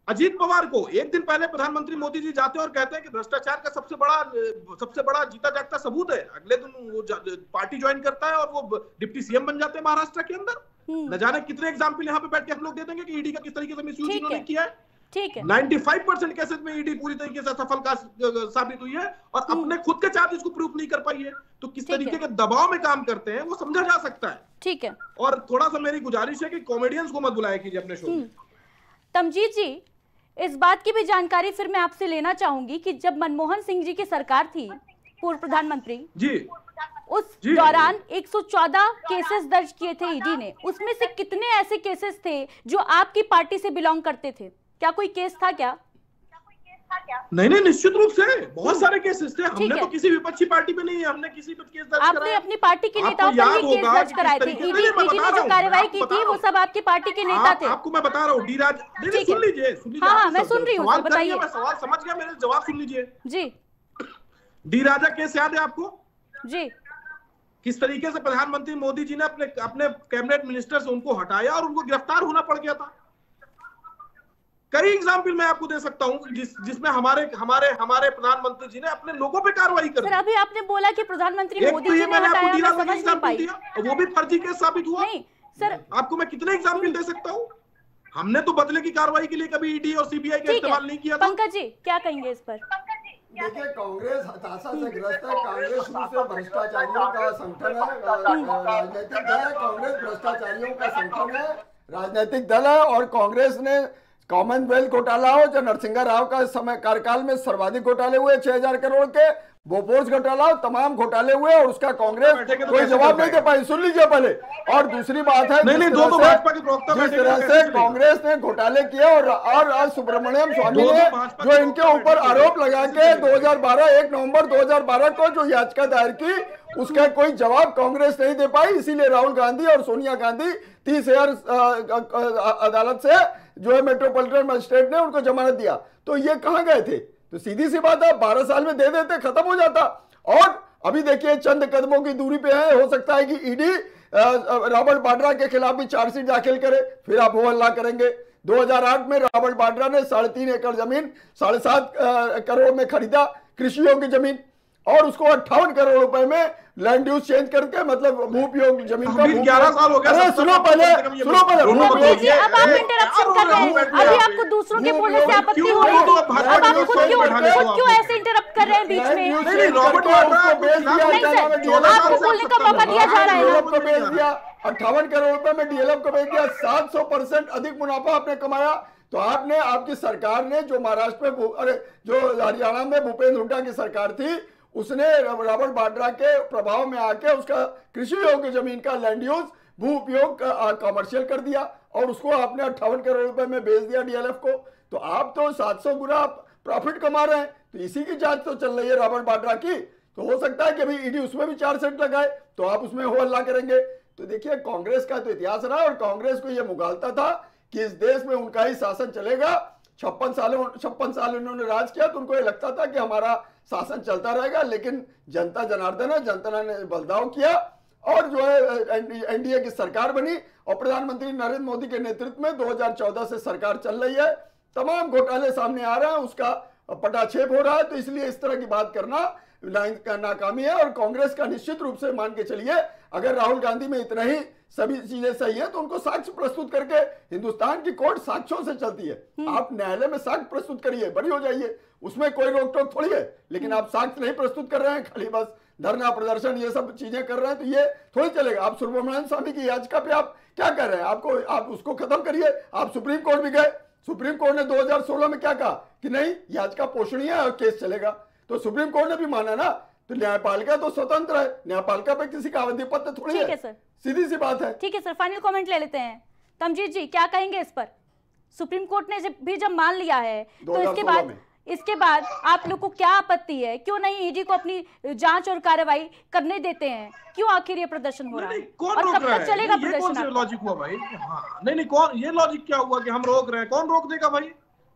अजीत पवार को एक दिन पहले प्रधानमंत्री मोदी जी जाते हैं और कहते हैं कि भ्रष्टाचार का सबसे बड़ा जीता जागता सबूत है, अगले दिन वो पार्टी ज्वाइन करता है और वो डिप्टी सीएम बन जाते हैं महाराष्ट्र के अंदर। न जाने कितने एग्जाम्पल यहाँ पे बैठ के हम लोग दे देंगे कि ईडी का किस तरीके से मिसयूज इन्होंने किया है। ठीक है, 95% केसेस में ईडी पूरी तरीके से सफल साबित हुई है और अपने खुद के चार्जेस को प्रूफ नहीं कर पाई है, तो किस तरीके के दबाव में काम करते हैं वो समझा जा सकता है। ठीक है, और थोड़ा सा मेरी गुजारिश है कि कॉमेडियंस को मत बुलाया कीजिए अपने शो में। तमजीद जी, इस बात की भी जानकारी फिर मैं आपसे लेना चाहूंगी कि जब मनमोहन सिंह जी की सरकार थी, पूर्व प्रधानमंत्री जी, उस दौरान 114 केसेस दर्ज किए थे ईडी ने, उसमें से कितने ऐसे केसेस थे जो आपकी पार्टी से बिलोंग करते थे? क्या कोई केस था क्या? नहीं, निश्चित रूप से बहुत सारे केसेस थे। हमने तो किसी विपक्षी पार्टी पे नहीं, हमने किसी पे केस दर्ज कराया। आपने अपनी पार्टी के नेताओं पर ही केस दर्ज कराए थे। ईडी ने जो कार्रवाई की थी वो सब आपकी पार्टी के नेता थे। आपको मैं बता रहा हूँ, डी राज, सुन लीजिए। हाँ, मैं सुन रही हूँ, बताइए। मैं सवाल समझ गया, मेरे जवाब सुन लीजिए जी। डी राजा केस याद है आपको जी? किस तरीके से प्रधानमंत्री मोदी जी ने अपने कैबिनेट मिनिस्टर से उनको हटाया और उनको गिरफ्तार होना पड़ गया था। कई एग्जाम्पल मैं आपको दे सकता हूं जिसमें हमारे प्रधानमंत्री जी ने अपने लोगों पे कार्रवाई कर दी। सर, अभी आपने बोला कि प्रधानमंत्री मोदी जी ने हटाया, मैं समझ नहीं पाई। वो भी फर्जी केस साबित हुआ। नहीं सर, आपको मैं कितने एग्जाम्पल दे सकता हूँ। हमने तो बदले की कार्रवाई के लिए कभी ईडी और सीबीआई का इस्तेमाल नहीं किया। पंकज जी क्या कहेंगे इस पर? देखिए, कांग्रेस हताशा से ग्रस्त है। कांग्रेस शुरू से भ्रष्टाचारियों का संगठन है, राजनीतिक दल है। कांग्रेस भ्रष्टाचारियों का संगठन है, राजनीतिक दल है। और कांग्रेस ने कॉमनवेल्थ घोटाला हो, जो नरसिंहा राव का समय कार्यकाल में सर्वाधिक घोटाले हुए 6000 करोड़ के, बोफोर्स घोटाला हो, तमाम घोटाले हुए और उसका कांग्रेस कोई जवाब नहीं दे पाई। सुन लीजिए पहले। और दूसरी बात है, जिस तरह से कांग्रेस ने घोटाले किए और सुब्रमण्यम स्वामी ने जो इनके ऊपर आरोप लगा के 2012 1 नवंबर 2012 को जो याचिका दायर की, उसका कोई जवाब कांग्रेस नहीं दे पाई। इसीलिए राहुल गांधी और सोनिया गांधी 30,000 अदालत से जो है मेट्रोपॉलिटन मजिस्ट्रेट ने उनको जमानत दिया। तो ये कहां गए थे? तो सीधी सी बात है, 12 साल में दे देते, खत्म हो जाता। और अभी देखिए, चंद कदमों की दूरी पे है। हो सकता है कि ईडी रॉबर्ट वाड्रा के खिलाफ भी चार्जशीट दाखिल करे, फिर आप हो हल्ला करेंगे। 2008 में रॉबर्ट वाड्रा ने 3.5 एकड़ जमीन 7.5 करोड़ में खरीदा, कृषि योग्य जमीन, और उसको 58 करोड़ रुपए में लैंड यूज चेंज करके, मतलब भू उपयोग जमीन का 11 साल हो गया। सुनो पहले अब आप इंटरप्शन कर रहे हैं। अभी आपको दूसरों के बोलने से आपत्ति हो रही है, अब आप खुद क्यों ऐसे इंटरप्ट कर रहे हैं बीच में? आपको बोलने का मौका दिया जा रहा है। 58 करोड़ रुपए में डीएलएफ को बेच दिया, 700% अधिक मुनाफा आपने कमाया। तो आपकी सरकार ने, जो महाराष्ट्र में, जो हरियाणा में भूपेंद्र हुड्डा की सरकार थी, उसने रॉबर्ट वाड्रा के प्रभाव में आके उसका कृषि योग्य जमीन का लैंड यूज, भू उपयोग कमर्शियल कर दिया और उसको आपने 58 करोड़ रुपए में बेच दिया डीएलएफ को। तो आप तो 700 गुना प्रॉफिट कमा रहे हैं। तो इसी की जांच तो चल रही है रॉबर्ट वाड्रा की। तो हो सकता है कि अभी ईडी उसमें भी चार्जशीट लगाए, तो आप उसमें हो हल्ला करेंगे। तो देखिए, कांग्रेस का तो इतिहास रहा और कांग्रेस को यह मुगालता था कि इस देश में उनका ही शासन चलेगा। 56 साल उन्होंने राज किया, तो उनको ये लगता था कि हमारा शासन चलता रहेगा। लेकिन जनता जनार्दन है, जनता ने बदलाव किया और जो है एनडीए की सरकार बनी और प्रधानमंत्री नरेंद्र मोदी के नेतृत्व में 2014 से सरकार चल रही है। तमाम घोटाले सामने आ रहे हैं, उसका पटाक्षेप हो रहा है। तो इसलिए इस तरह की बात करना नाकामी है। और कांग्रेस का निश्चित रूप से मान के चलिए, अगर राहुल गांधी में इतना ही सभी चीजें सही है तो उनको साक्ष्य प्रस्तुत करके, हिंदुस्तान की कोर्ट साक्ष्यों से चलती है, आप न्यायालय में साक्ष्य प्रस्तुत करिए, बरी हो जाइए, उसमें कोई रोक टोक थोड़ी है। लेकिन आप साक्ष्य नहीं प्रस्तुत कर रहे हैं, खाली बस धरना प्रदर्शन ये सब चीजें कर रहे हैं, तो ये थोड़ी चलेगा। आप सुब्रमण्यम स्वामी की याचिका पे आप क्या कर रहे हैं? आप उसको खत्म करिए। आप सुप्रीम कोर्ट भी गए, सुप्रीम कोर्ट ने 2016 में क्या कहा कि नहीं, याचिका पोषणीय है और केस चलेगा, तो सुप्रीम कोर्ट ने भी माना ना। तो न्यायपालिका तो स्वतंत्र है, न्यायपालिका पे किसी का आधिपत्य थोड़ी है, सीधी सी बात है। ठीक है सर, फाइनल कमेंट ले लेते हैं। तमजीद जी क्या कहेंगे इस पर? सुप्रीम कोर्ट ने जब मान लिया है तो इसके बाद आप लोग को क्या आपत्ति है? क्यों नहीं ईडी को अपनी जांच और कार्रवाई करने देते हैं? क्यों आखिर ये प्रदर्शन हो रहा है और कब तक चलेगा प्रदर्शन? कौन सा लॉजिक हुआ भाई? हाँ, नहीं कौन, ये लॉजिक क्या हुआ कि हम रोक रहे हैं? कौन रोक देगा भाई?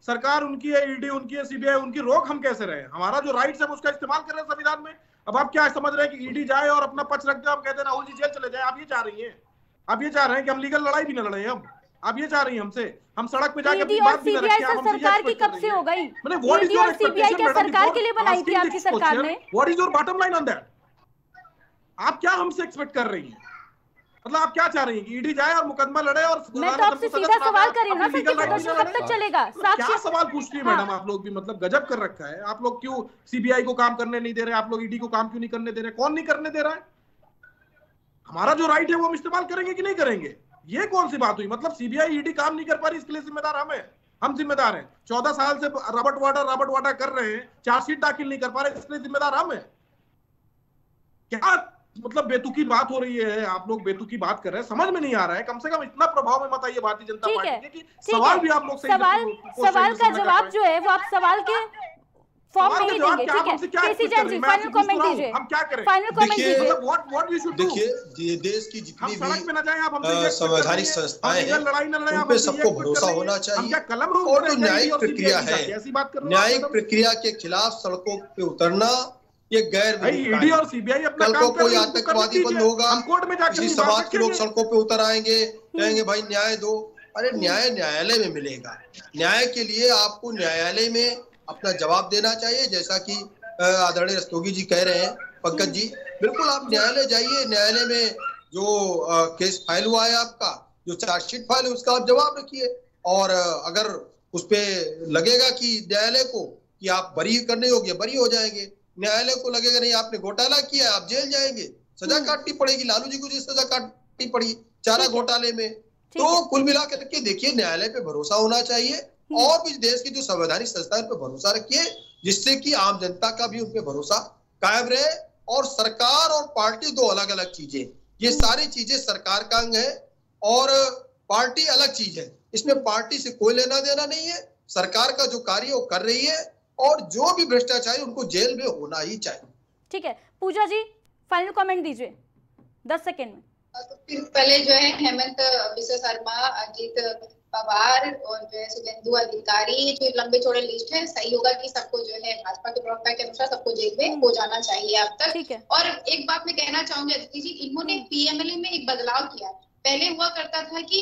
सरकार उनकी है, ईडी उनकी है, सीबीआई उनकी, रोक हम कैसे रहे? हमारा जो राइट्स है उसका इस्तेमाल कर रहे हैं संविधान में। अब आप क्या समझ रहे हैं कि ईडी जाए और अपना पक्ष रख दे, हम कहते हैं राहुल जी जेल चले जाए? आप ये चाह रही हैं? आप ये चाह रहे हैं कि हम लीगल लड़ाई भी न लड़े? आप ये चाह रही हैं हमसे हम सड़क पे जाकर अपनी बात भी न रखें? आप सरकार की कब से हो गई? ईडी और सीबीआई क्या सरकार के लिए बनाई थी आपकी सरकार ने? What is your bottom line on that? आप क्या हमसे एक्सपेक्ट कर रही हैं? मतलब आप क्या चाह रही हैं कि ईडी जाए और मुकदमा लड़े? और मैं तो आपसे सीधा सवाल कर रही हूं ना सर, कि प्रदर्शन कब तक चलेगा? क्या सवाल पूछती है मैडम? आप लोग भी मतलब गजब कर रखा है। आप लोग क्यों सीबीआई को काम करने नहीं दे रहे? आप लोग ईडी को काम क्यों नहीं करने दे रहे? कौन नहीं करने दे रहा है? हमारा जो राइट है वो हम इस्तेमाल करेंगे कि नहीं करेंगे? ये कौन सी बात हुई? मतलब सीबीआई ईडी काम नहीं कर पा रही, इसके लिए जिम्मेदार हम जिम्मेदार हैं। 14 साल से रॉबर्ट वाड्रा कर रहे हैं, चार्जशीट दाखिल नहीं कर पा रहे, इसके लिए जिम्मेदार हम हैं। क्या मतलब बेतुकी बात हो रही है? आप लोग बेतुकी बात कर रहे हैं, समझ में नहीं आ रहा है। कम से कम इतना प्रभाव में मत आइए भारतीय जनता पार्टी के कि सवाल भी आप लोग सवाल का जवाब जो है वो आप सवाल के फॉर्म में ही देंगे। ठीक है, K C Jain ji final comment दीजिए। हम क्या करें? फाइनल कमेंट दीजिए। What we should do? देखिए, देश की जितनी भी संवैधानिक संस्थाएं हैं उन पे सबको भरोसा होना चाहिए। और जो न्यायिक प्रक्रिया है, न्यायिक प्रक्रिया के खिलाफ सड़कों पे उतरना ये गैर ईडी और सीबीआई कल को कोई आतंकवादी बंद होगा, किसी समाज के लोग सड़कों पे उतर आएंगे, कहेंगे भाई न्याय दो। अरे न्याय न्यायालय में मिलेगा। न्याय के लिए आपको न्यायालय में अपना जवाब देना चाहिए, जैसा कि आदरणीय रस्तोगी जी कह रहे हैं, पंकज जी, बिल्कुल आप न्यायालय जाइए। न्यायालय में जो केस फाइल हुआ है आपका, जो चार्जशीट फाइल है, उसका आप जवाब रखिए। और अगर उस पे लगेगा कि न्यायालय को कि आप बरी करने योग्य, बरी हो जाएंगे। न्यायालय को लगेगा नहीं आपने घोटाला किया, आप जेल जाएंगे, सजा काटनी पड़ेगी। लालू जी को जी सजा काटनी पड़ी चारा घोटाले में। तो कुल मिलाकर के देखिए, न्यायालय पे भरोसा होना चाहिए और भी देश की जो संवैधानिक संस्थाएं पे भरोसा रखिए, जिससे कि आम जनता का भी उन पे भरोसा कायम रहे। और सरकार और पार्टी दो अलग अलग चीजें, ये सारी चीजें सरकार का अंग है और पार्टी अलग चीज है। इसमें पार्टी से कोई लेना देना नहीं है। सरकार का जो कार्य वो कर रही है और जो भी भ्रष्टाचारी उनको जेल में होना ही चाहिए। ठीक है, पूजा जी फाइनल कमेंट दीजिए 10 सेकेंड में। फिर पहले जो है हेमंत बिस्वा शर्मा, अजीत पवार और जो है शुभेंदु अधिकारी, जो लंबे चौड़े लिस्ट है, सही होगा कि सबको जो है भाजपा के प्रवक्ता के अनुसार सबको जेल में हो जाना चाहिए अब तक। और एक बात मैं कहना चाहूंगी अदिति जी, इन्होंने पीएमएलए में एक बदलाव किया। पहले हुआ करता था कि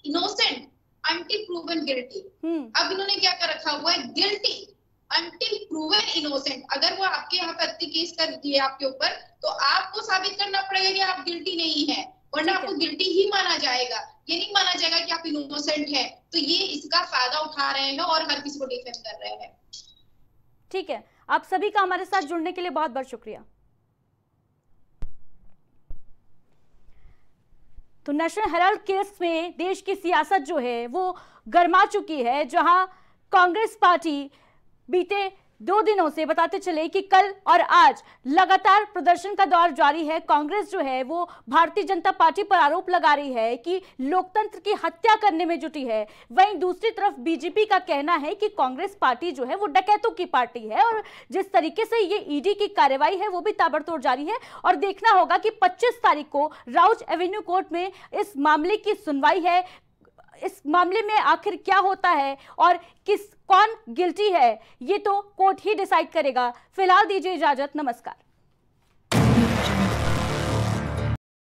इनोसेंट अनटिल प्रूवन गिल्टी, अब इन्होंने क्या कर रखा हुआ है, गिल्टी अनटिल प्रूवन इनोसेंट। अगर वो आपके यहाँ पे अति केस कर दिए आपके ऊपर, तो आपको साबित करना पड़ेगा कि आप गिल्टी नहीं है, वरना आपको गिल्टी ही माना जाएगा। ये नहीं माना जाएगा कि आप इनोसेंट हैं। तो ये इसका फायदा उठा रहे हैं और हर किसी को डिफेंड कर रहे हैं। ठीक है, आप सभी का हमारे साथ जुड़ने के लिए बहुत बहुत शुक्रिया। तो नेशनल हेराल्ड केस में देश की सियासत जो है वो गर्मा चुकी है, जहां कांग्रेस पार्टी बीते 2 दिनों से बताते चले कि कल और आज लगातार प्रदर्शन का दौर जारी है। कांग्रेस जो है वो भारतीय जनता पार्टी पर आरोप लगा रही है कि लोकतंत्र की हत्या करने में जुटी है। वहीं दूसरी तरफ बीजेपी का कहना है कि कांग्रेस पार्टी जो है वो डकैतों की पार्टी है और जिस तरीके से ये ईडी की कार्रवाई है वो भी ताबड़तोड़ जारी है। और देखना होगा कि 25 तारीख को राउज एवेन्यू कोर्ट में इस मामले की सुनवाई है। इस मामले में आखिर क्या होता है और कौन गिल्टी है, ये तो कोर्ट ही डिसाइड करेगा। फिलहाल दीजिए इजाजत, नमस्कार।